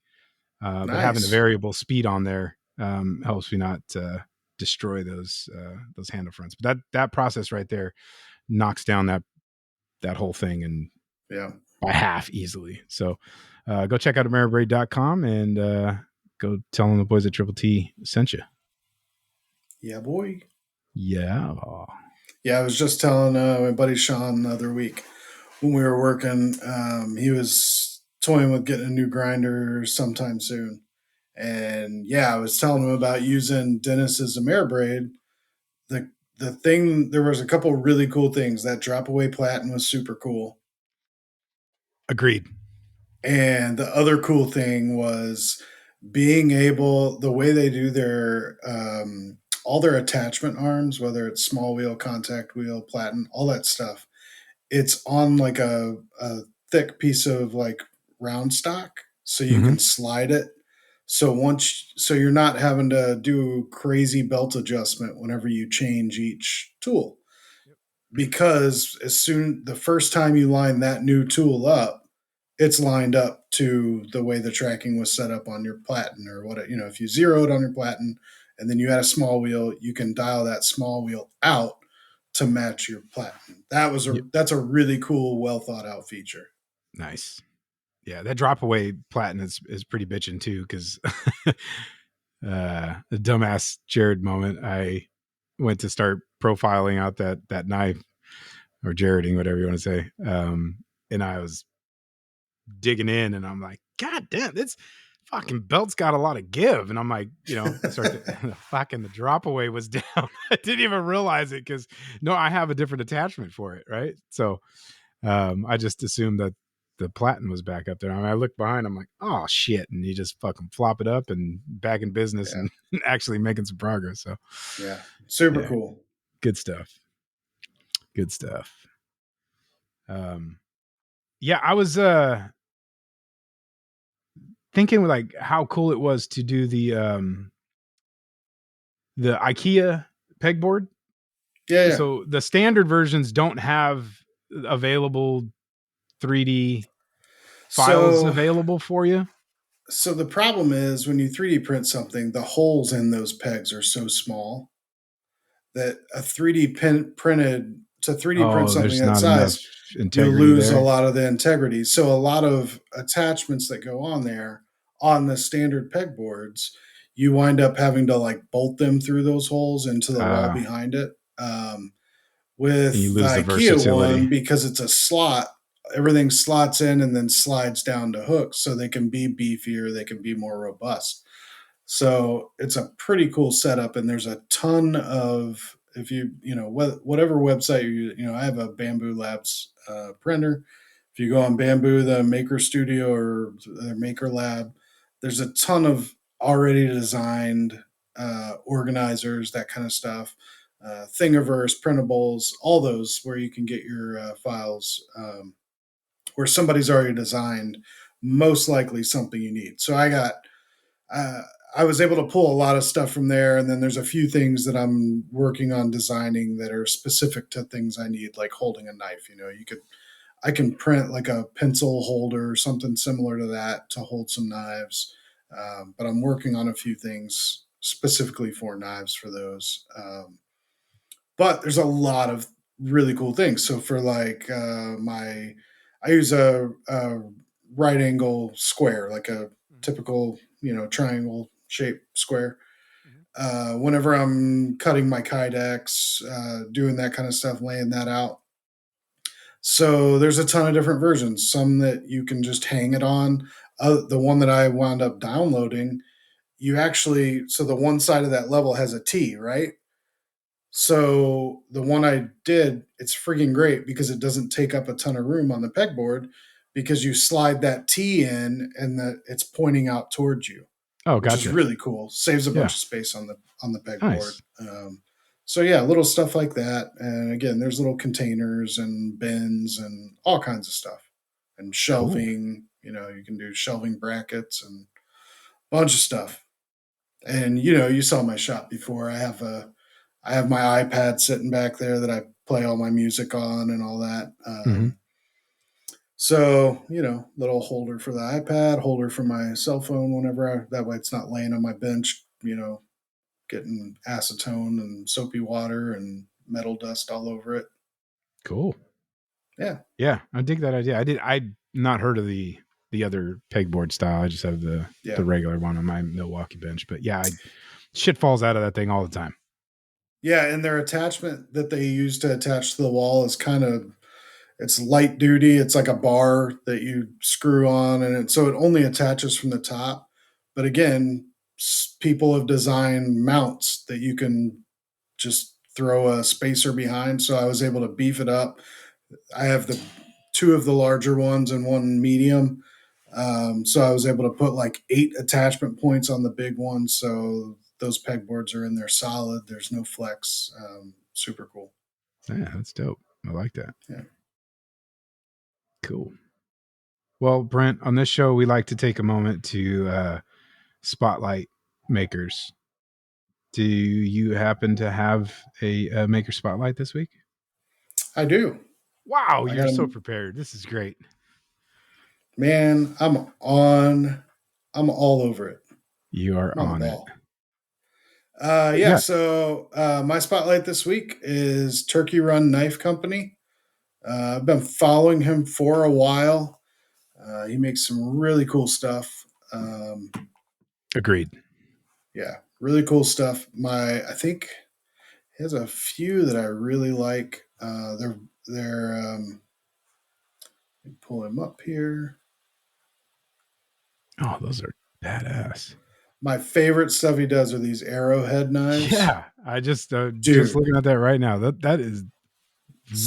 but having the Nice. variable speed on there helps me not destroy those handle fronts. But that process right there knocks down that whole thing and Yeah. by half easily. So go check out ameribraid.com and go tell them the boys at Triple T sent you. Yeah, boy. Yeah. Yeah, I was just telling my buddy Sean the other week when we were working, he was toying with getting a new grinder sometime soon. And yeah, I was telling him about using Denis's Ameribraid. The thing, there was a couple really cool things. That drop away platen was super cool. Agreed. And the other cool thing was being able, the way they do all their attachment arms, whether it's small wheel, contact wheel, platen, all that stuff, it's on like a thick piece of like round stock, so you Mm-hmm. can slide it. So you're not having to do crazy belt adjustment whenever you change each tool. Because the first time you line that new tool up, it's lined up to the way the tracking was set up on your platen or what, if you zeroed on your platen and then you had a small wheel, you can dial that small wheel out to match your platen. Yep. That's a really cool, well thought out feature. Nice. Yeah, that drop away platen is pretty bitching too, because the dumbass Jerid moment. I went to start profiling out that knife or Jeriding, whatever you want to say. and I was digging in, and I'm like, God damn, this fucking belt's got a lot of give. And I'm like, I start to fucking the drop away was down. I didn't even realize it because no, I have a different attachment for it, right? So I just assumed that the platen was back up there. I mean, I look behind, I'm like, oh shit, and you just fucking flop it up and back in business Yeah. and actually making some progress. So Yeah. Super yeah, cool. good stuff. Good stuff. Yeah, I was thinking like how cool it was to do the IKEA pegboard. Yeah. Yeah. So the standard versions don't have available 3D files So, available for you. so the problem is when you 3D print something, the holes in those pegs are so small that a 3D printed to 3D print Oh, something there's that not enough size, you integrity lose a there. lot of the integrity. So a lot of attachments that go on there on the standard pegboards, you wind up having to like bolt them through those holes into the wall Uh, behind it. and you With the lose the IKEA one, versatility. because it's a slot, everything slots in and then slides down to hooks, so they can be beefier, they can be more robust. So it's a pretty cool setup, and there's a ton of if whatever website I have a Bamboo Labs printer. If you go on Bamboo, the Maker Studio or the Maker Lab, there's a ton of already designed organizers, that kind of stuff, Thingiverse, printables, all those where you can get your files where somebody's already designed most likely something you need. So uh, I was able to pull a lot of stuff from there, and then there's a few things that I'm working on designing that are specific to things I need, like holding a knife. I can print like a pencil holder or something similar to that to hold some knives, but I'm working on a few things specifically for knives for those. But there's a lot of really cool things. So for like I use a right angle square, like a Mhm. typical triangle shape square. Mhm. Whenever I'm cutting my kydex, doing that kind of stuff, laying that out. So there's a ton of different versions. Some that you can just hang it on. The one that I wound up downloading, so the one side of that level has a T, right? So the one I did, it's freaking great because it doesn't take up a ton of room on the pegboard because you slide that T in and it's pointing out towards you, Oh, which is gotcha. really cool. Saves a bunch Yeah, of space on the pegboard. nice. So yeah, little stuff like that. And again, there's little containers and bins and all kinds of stuff and Cool. shelving. You can do shelving brackets and a bunch of stuff. And you saw my shop before. I have my iPad sitting back there that I play all my music on and all that. Hmm. So little holder for the iPad, holder for my cell phone. That way it's not laying on my bench. Getting acetone and soapy water and metal dust all over it. Cool. Yeah, Yeah, I dig that idea. I'd not heard of the other pegboard style. I just have the yeah, regular one on my Milwaukee bench. But yeah, shit falls out of that thing all the time. yeah. And their attachment that they use to attach to the wall is it's light duty. It's like a bar that you screw on, and so it only attaches from the top. But again, people have designed mounts that you can just throw a spacer behind. So I was able to beef it up. I have the two of the larger ones and one medium. So I was able to put like 8 attachment points on the big one. So those pegboards are in there solid. There's no flex. Super cool. Yeah, that's dope. I like that. Yeah. Cool. Well, Brent, on this show, we like to take a moment to spotlight makers. Do you happen to have a maker spotlight this week? I do. Wow, I you're got so a prepared. This is great. man. I'm all over it. You are I'm on the on it. ball. What you Yeah. got? So my spotlight this week is Turkey Run Knife Company. I've been following him for a while. He makes some really cool stuff. Agreed. Yeah, really cool stuff. I think he has a few that I really like. They're Pull him up here. Oh, those are badass. My favorite stuff he does are these arrowhead knives. Yeah, I just Dude, looking at that right now. That is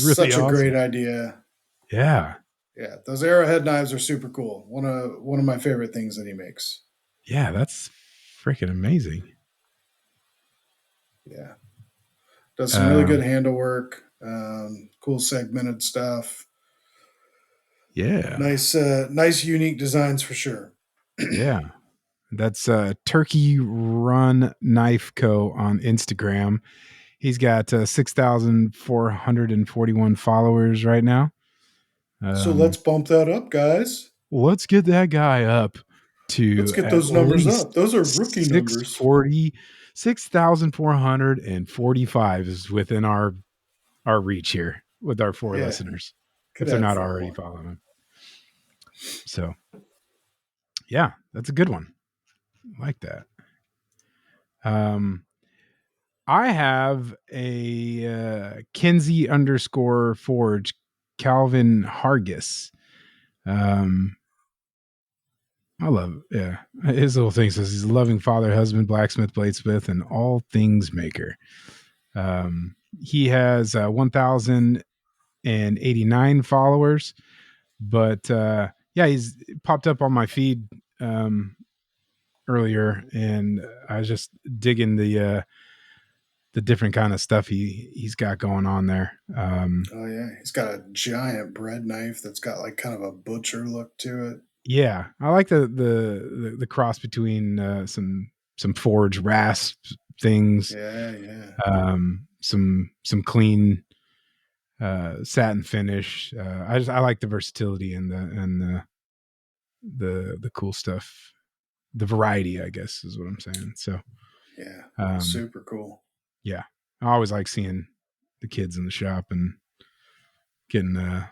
really such a great awesome. idea. Yeah, Yeah, those arrowhead knives are super cool. One of my favorite things that he makes. yeah, that's freaking amazing. Yeah, does some really good Um, handle work. Cool segmented stuff. yeah, Nice unique designs for sure. yeah. That's Turkey Run Knife Co. on Instagram. He's got 6,441 followers right now. So let's Um, bump that up, guys. let's get that guy up Let's to get at those numbers least up. Those are rookie numbers. 640, 6,445 is within our reach here with our 4 Yeah, listeners, if could they're add not four already more. following him. So, yeah, that's a good one. I like that. Um, I have a Kinsey underscore Forge Calvin Hargis. Um, I love, yeah. His little thing says he's a loving father, husband, blacksmith, bladesmith, and all things maker. He has 1,089 followers, but yeah, he's popped up on my feed earlier, and I was just digging the different kind of stuff he's got going on there. Oh yeah, he's got a giant bread knife that's got like kind of a butcher look to it. Yeah, I like the cross between some forge rasp things, Yeah, yeah, some clean satin finish. I like the versatility and the cool stuff, the variety, I guess is what I'm saying. So yeah. um, Super cool. yeah, I always like seeing the kids in the shop and getting the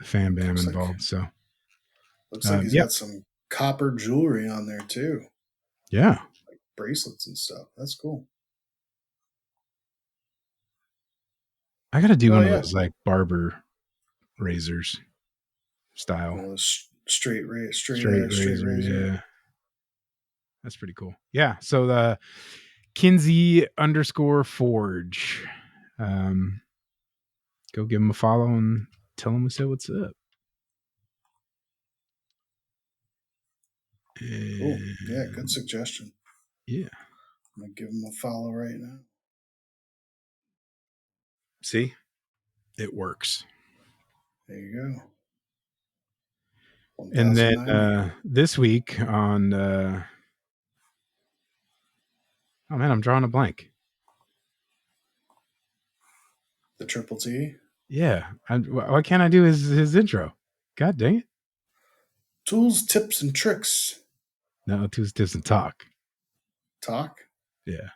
fam bam Looks like involved. So he's yeah, got some copper jewelry on there too, yeah, bracelets and stuff. That's cool. I got to do Oh one of yeah, those like barber razors style. one of those straight straight Straight edge, straight razor, razor. yeah. That's pretty cool. Yeah. So the Kinsey underscore Forge. Um, go give him a follow and tell him we said what's up. Cool. Yeah, good And suggestion. yeah. I'm gonna give him a follow right now. See, it works. There you go. And then 1090. this week on oh man, I'm drawing a blank. The triple T. Yeah. Why can't I do his intro? God dang it. Tools, tips, and tricks. No, Tuesday doesn't talk. Talk. Yeah.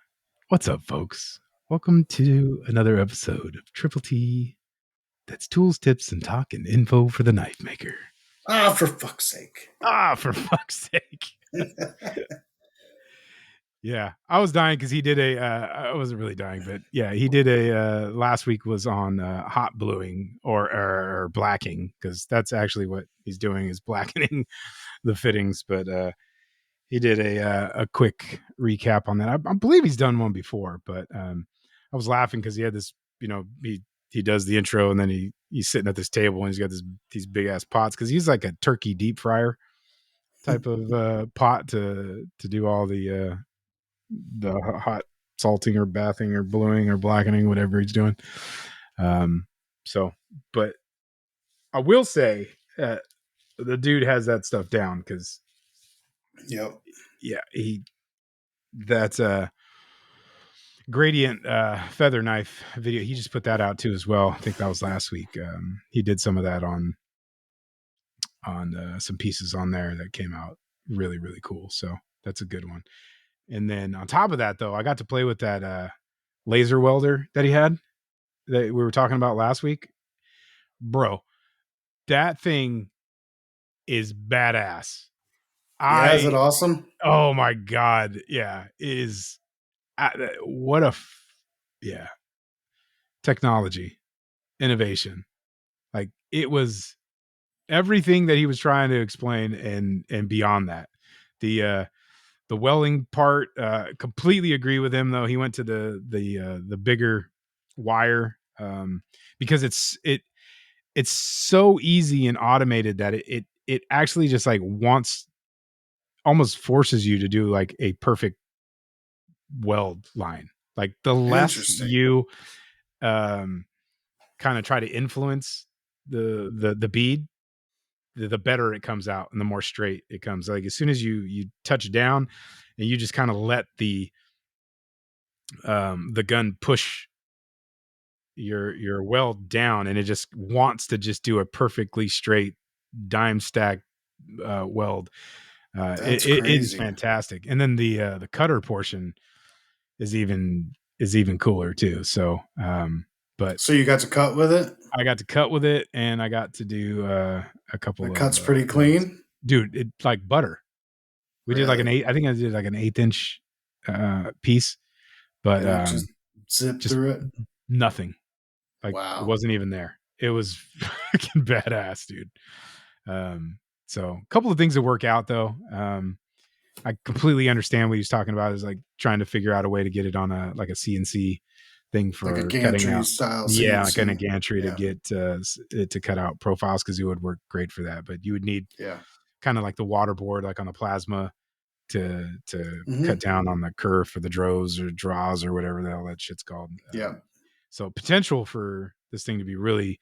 What's up, folks? Welcome to another episode of Triple T. That's tools, tips, and talk and info for the knife maker. Ah, for fuck's sake. Ah, for fuck's sake. Yeah, I was dying because he did a. I wasn't really dying, but yeah, he did a. Last week was on hot bluing or blacking because that's actually what he's doing is blackening the fittings. But he did a quick recap on that. I believe he's done one before, but I was laughing because he had this. You know, he does the intro and then he's sitting at this table and he's got these big ass pots because he's like a turkey deep fryer type of pot to do all the hot salting or bathing or bluing or blackening, whatever he's doing. Um, so, but I will say the dude has that stuff down because, Yep. yeah, that's a gradient feather knife video. He just put that out too as well. I think that was last week. He did some of that on some pieces on there that came out really, really cool. So that's a good one. And then on top of that, though, I got to play with that laser welder that he had that we were talking about last week. Bro, that thing is badass. Yeah, is it I awesome? oh my god, yeah, it is what a yeah, technology, innovation. Like it was everything that he was trying to explain and beyond that. The welding part, completely agree with him though. He went to the bigger wire, because it's so easy and automated that it actually just like almost forces you to do like a perfect weld line. Like the less Interesting. you kind of try to influence the bead, the better it comes out and the more straight it comes. Like as soon as you touch down and you just kind of let the gun push your weld down, and it just wants to just do a perfectly straight dime stack weld. That's It is crazy. fantastic. And then the cutter portion is even cooler too. So, but So you got to cut with it? I got to cut with it, and I got to do a The couple of cut's pretty welds. clean? Dude, it like butter. We did like an Really? eight. I think I did like an 1/8 inch piece, but And it just zipped just through it? nothing. Like it Wow. wasn't even there. It was freaking badass, dude. So a couple of things that work out though. I completely understand what he's talking about, is like trying to figure out a way to get it on a like a CNC thing Like a for cutting gantry out. style Yeah, like in a CNC. gantry to Yeah. get it to cut out profiles, because it would work great for that. But you would need Yeah. kind of like the water board, like on the plasma, to cut Hmm. down on the curve for the drows or draws or whatever the hell that shit's called. Yeah. So potential for this thing to be really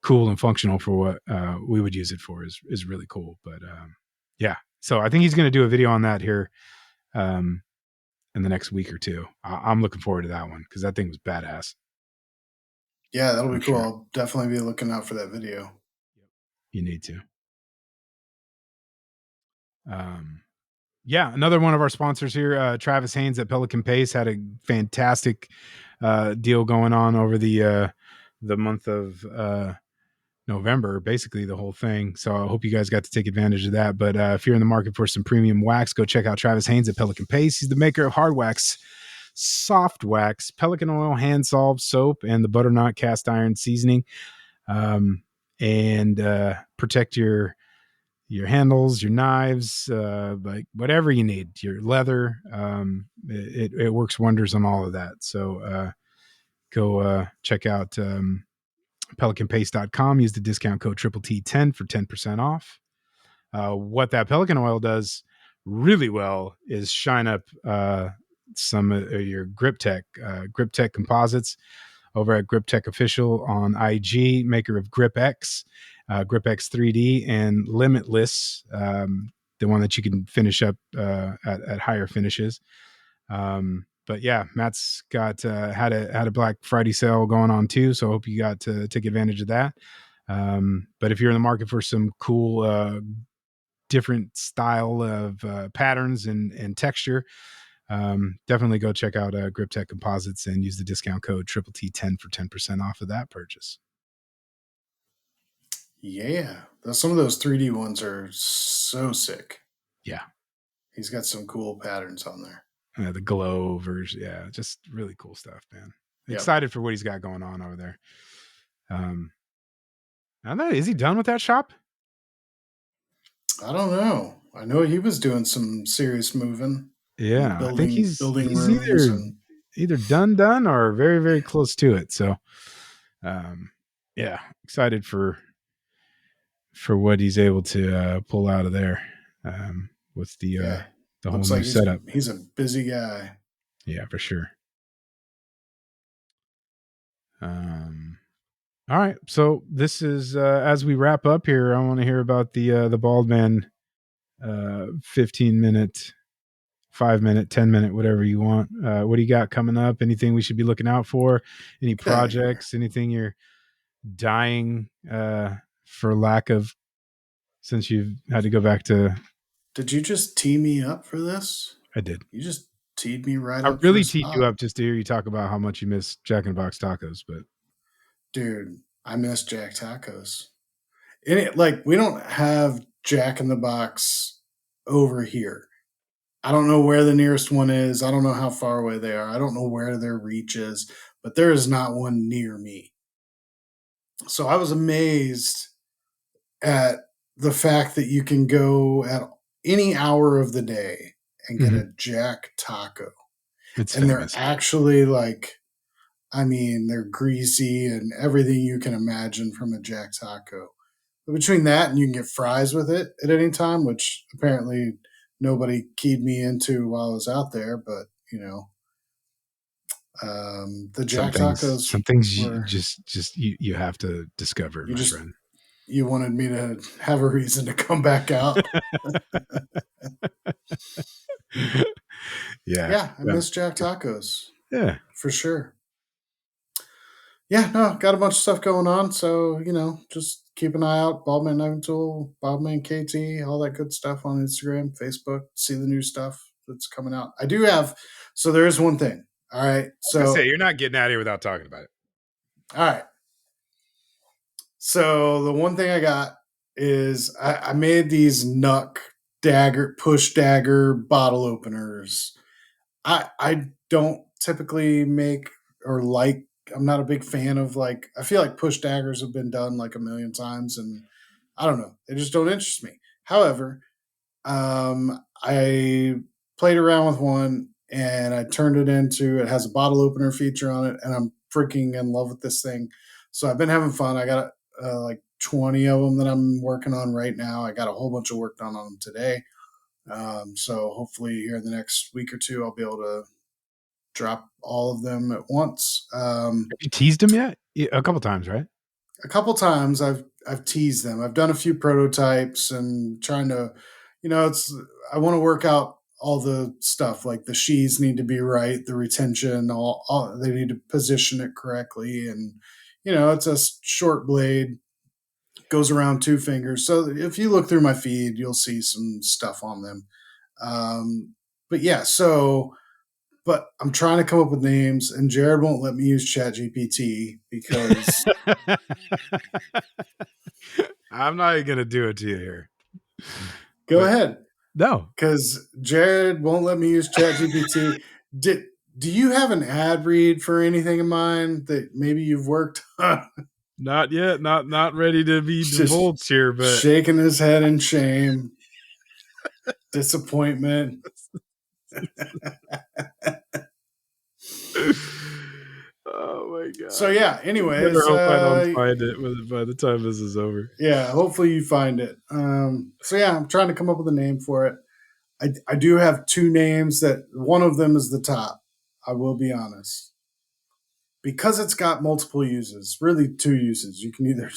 cool and functional for what we would use it for is really cool. But yeah, so I think he's going to do a video on that here um, in the next week or two. I'm looking forward to that one because that thing was badass Yeah, that'll for be cool. sure. I'll definitely be looking out for that video. You need to. Um, yeah, another one of our sponsors here, Travis Haynes at Pelican Pace, had a fantastic deal going on over the month of November, basically the whole thing. So I hope you guys got to take advantage of that. But if you're in the market for some premium wax, go check out Travis Haynes at Pelican Pace. He's the maker of hard wax, soft wax, Pelican oil, hand solved soap, and the butternut cast iron seasoning. And protect your handles, your knives, like whatever you need, your leather. It works wonders on all of that. So go check out pelicanpaste.com. Use the discount code triple T10 for 10% off. What that Pelican oil does really well is shine up some of your Grip Tech composites over at Grip Tech Official on IG, maker of Grip X, Grip X 3D, and Limitless, the one that you can finish up at higher finishes. But yeah, Matt's got had a Black Friday sale going on too, so I hope you got to take advantage of that. But if you're in the market for some cool, different style of patterns and texture, definitely go check out Grip Tech Composites and use the discount code triple T10 for 10% off of that purchase. Yeah. Some of those 3D ones are so sick. Yeah, He's got some cool patterns on there. the glow version. Yeah, just really cool stuff, man. Yep. Excited for what he's got going on over there. I don't know, is he done with that shop? I don't know. I know he was doing some serious moving, Yeah, I think building he's rooms either and done or very very close to it. So, um, yeah, excited for what he's able to pull out of there with yeah. the whole Looks new like setup. he's a busy guy. Yeah, for sure. All right, so this is as we wrap up here. I want to hear about the Baldman 15-minute, 5-minute, 10-minute, whatever you want. What do you got coming up? Anything we should be looking out for? Any Get out of here. projects? Anything you're dying for lack of, since you've had to go back to? Did you just tee me up for this? I did. You just teed me right I up for a really teed you spot. up just to hear you talk about how much you miss Jack in the Box tacos, but Dude, I miss Jack Tacos. Like, we don't have Jack in the Box over here. I don't know where the nearest one is. I don't know how far away they are. I don't know where their reach is, but there is not one near me. So I was amazed at the fact that you can go at any hour of the day and get Mhm. a Jack taco. It's And they're famous. actually like, I mean, they're greasy and everything you can imagine from a Jack taco. But between that and you can get fries with it at any time, which apparently nobody keyed me into while I was out there, but the Jack tacos Some things you were just you have to discover, you my just friend. you wanted me to have a reason to come back out. Yeah. Yeah, I Yeah. miss Jack tacos Yeah. for sure. Yeah, no, got a bunch of stuff going on. So, just keep an eye out. Baldman Knife and Tool, Baldman KT, all that good stuff on Instagram, Facebook. See the new stuff that's coming out. I do have, so there is one thing. All right. I was gonna say So, you're not getting out of here without talking about it. all right. So, the one thing I got is I made these Nuck push dagger bottle openers. I don't typically make or like. I'm not a big fan of like. I feel like push daggers have been done like a million times, and I don't know. They just don't interest me. However, I played around with one and I turned it into. It has a bottle opener feature on it, and I'm freaking in love with this thing. So I've been having fun. I got like 20 of them that I'm working on right now. I got a whole bunch of work done on them today. So hopefully here in the next week or two, I'll be able to drop all of them at once. Have you teased him yet? Yeah, a couple times, right? A couple times I've teased them. I've done a few prototypes and trying to, it's I want to work out all the stuff like the sheaths need to be right, the retention, all they need to position it correctly, and it's a short blade, goes around two fingers. So if you look through my feed, you'll see some stuff on them. But yeah, but I'm trying to come up with names, and Jerid won't let me use ChatGPT because I'm not even gonna do it to you here. go But ahead, no, because Jerid won't let me use ChatGPT. Did do you have an ad read for anything in mind that maybe you've worked on? not yet. Not ready to be Just divulged here, but shaking his head in shame, disappointment. oh my So god. yeah. Better Anyways, hope I don't find it by the time this is over. yeah. Hopefully you find it. So yeah, I'm trying to come up with a name for it. I do have two names that one of them is the top. I will be honest. Because it's got multiple uses, really two uses. You can either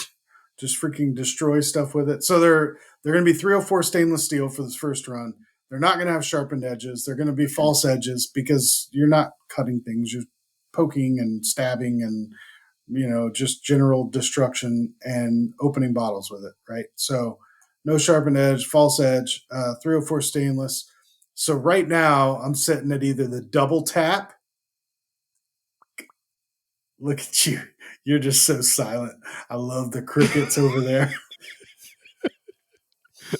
just freaking destroy stuff with it. So they're going to be 304 stainless steel for this first run. They're not going to have sharpened edges. They're going to be false edges because you're not cutting things. You're poking and stabbing and just general destruction and opening bottles with it, right? So no sharpened edge, false edge, 304 stainless. So right now I'm sitting at either the double tap. Look at you. You're just so silent. I love the crickets over there.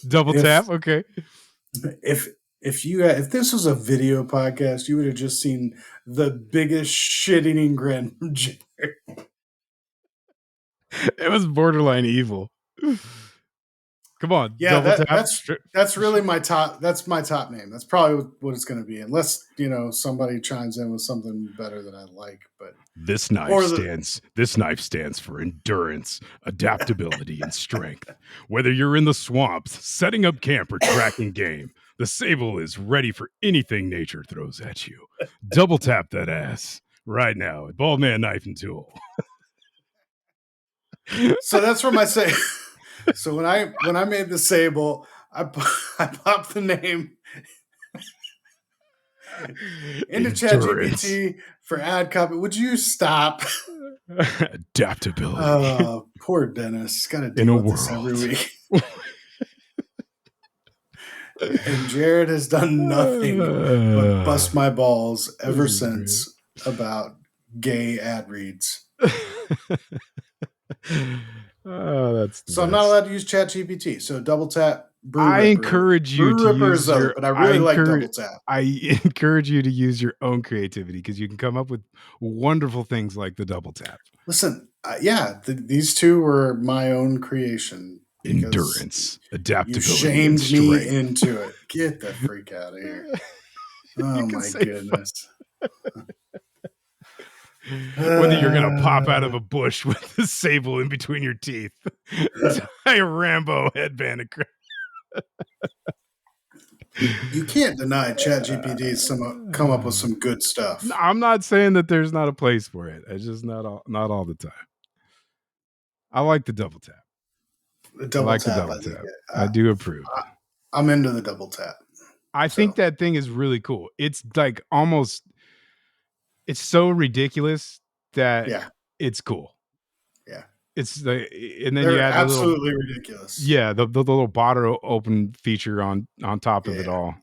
Double If tap, okay. if if this was a video podcast, you would have just seen the biggest shit-eating grin from Jared. It was borderline evil. Come on, Yeah, double that tap. that's really my top. That's my top name. That's probably what it's going to be, unless somebody chimes in with something better that I like. But This knife or the stands for endurance, adaptability, and strength. Whether you're in the swamps, setting up camp, or tracking game, the Sable is ready for anything nature throws at you. Double tap that ass right now at Baldman Knife and Tool. so that's from my say. So when I made the Sable, I popped the name into Endurance. ChatGPT for ad copy. Would you stop? Adaptability Poor Denis. Got to in deal a with this every world. week. And Jerid has done nothing but bust my balls ever This is great. since about gay ad reads. Oh, that's the So I'm not best. allowed to use ChatGPT. So double tap Brew I Ripper. encourage you Brew to Ripper is use other, your but I really like double tap. I encourage you to use your own creativity because you can come up with wonderful things like the double tap. Listen, yeah, these two were my own creation. because endurance, you adaptability, and shamed me strength. into it. Get the freak out of here. Oh You can my say goodness. whether you're gonna pop out of a bush with a sable in between your teeth, tie a Rambo headband across. You can't deny ChatGPT come up with some good stuff. No, I'm not saying that there's not a place for it. It's just not all the time. I like the double tap. The double tap, I think. I do approve. I'm into the double tap. I think that thing is really cool. It's like almost, it's so ridiculous that it's cool. Yeah. It's the, and then They're you add absolutely ridiculous. Yeah, the little bottle open feature on top of it all.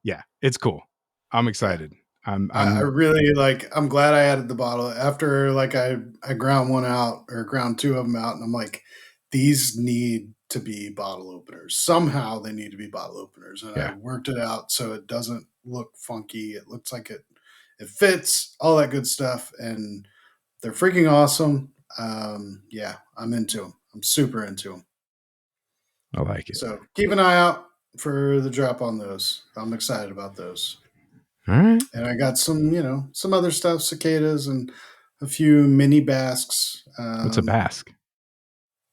Yeah, it's cool. I'm excited. I really like. I'm glad I added the bottle after I ground one out or ground two of them out, and I'm like, these need to be bottle openers. Somehow they need to be bottle openers, and I worked it out so it doesn't look funky. It looks like it fits, all that good stuff, and they're freaking awesome. Yeah, I'm into them. I'm super into them. I like it. So keep an eye out for the drop on those. I'm excited about those. All right. And I got some, some other stuff, cicadas and a few mini basks. What's a bask?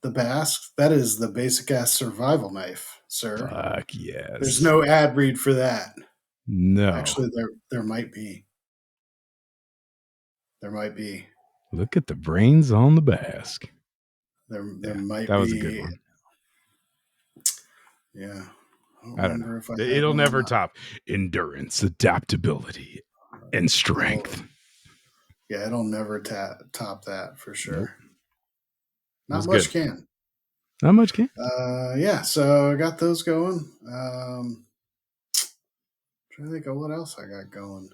The bask, that is the basic ass survival knife, sir. Fuck yes. There's no ad read for that. No. Actually, there might be. There might be. Look at the brains on the bask. There might be. That was a good one. Yeah. I don't know. It'll never top endurance, adaptability, and strength. Yeah, it'll never top that for sure. Nope. Not much can. Not much can. Yeah, so I got those going. Trying to think of what else I got going.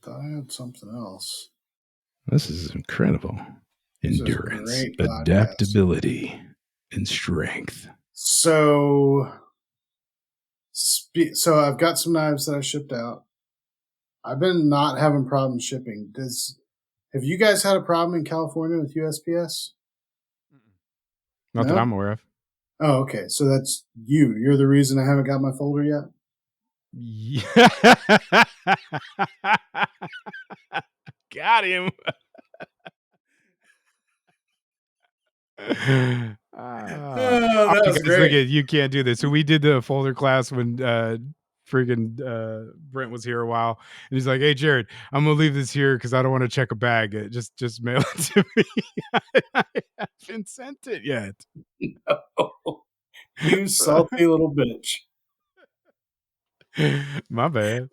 Thought I had something else. This is incredible. Endurance, adaptability, and strength. So I've got some knives that I shipped out. I've been not having problems shipping. Have you guys had a problem in California with USPS? Not that I'm aware of. Oh, okay. So that's you. You're the reason I haven't got my folder yet? Yeah. Got him. That was great. You can't do this. So we did the folder class when friggin' Brent was here a while, and he's like, "Hey, Jerid, I'm gonna leave this here because I don't want to check a bag. Just mail it to me." I haven't sent it yet. No. You salty little bitch. My bad.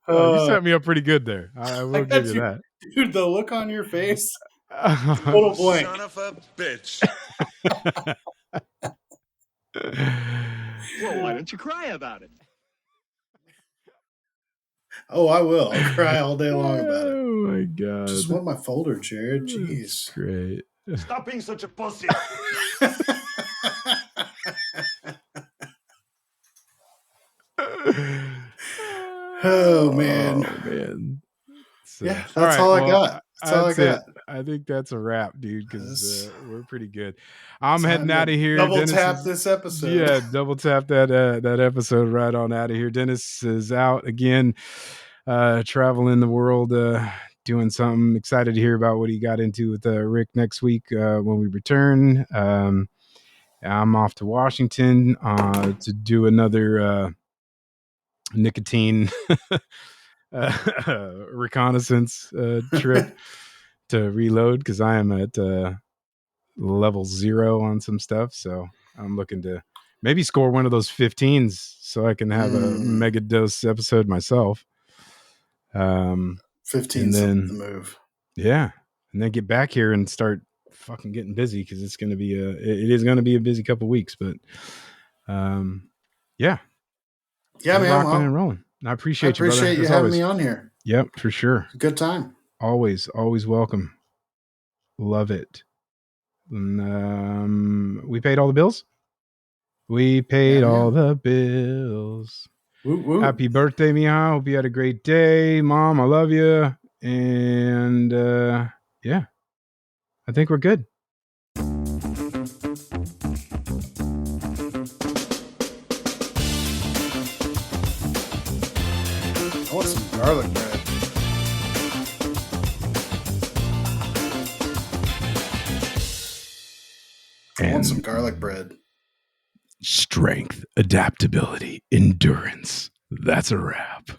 You set me up pretty good there. I will give you that. Dude, the look on your face. Total blank. Son of a bitch. Well, why don't you cry about it? Oh, I will. I'll cry all day long about it. Oh my god! Just want my folder, Jerid. Jeez. That's great. Stop being such a pussy. Oh man. So, yeah, that's all I got. That's all I got. I think that's a wrap, dude, because we're pretty good. I'm heading out of here. Double tap this episode. Yeah, double tap that episode right on out of here. Dennis is out again, traveling the world, doing something. Excited to hear about what he got into with Rick next week when we return. I'm off to Washington to do another nicotine reconnaissance trip to reload because I am at level 0 on some stuff. So I'm looking to maybe score one of those 15s so I can have a mega dose episode myself. 15's the move. Yeah. And then get back here and start fucking getting busy because it's going to be it is going to be a busy couple weeks, but yeah, man, rocking and rolling. I appreciate you, brother. You having me on here. Yep, for sure. Good time. Always welcome. Love it. And, we paid all the bills. We paid all the bills. Woo, woo. Happy birthday, Mija. Hope you had a great day. Mom, I love you. And yeah, I think we're good. I want some garlic bread. I want some garlic bread. Strength, adaptability, endurance. That's a wrap.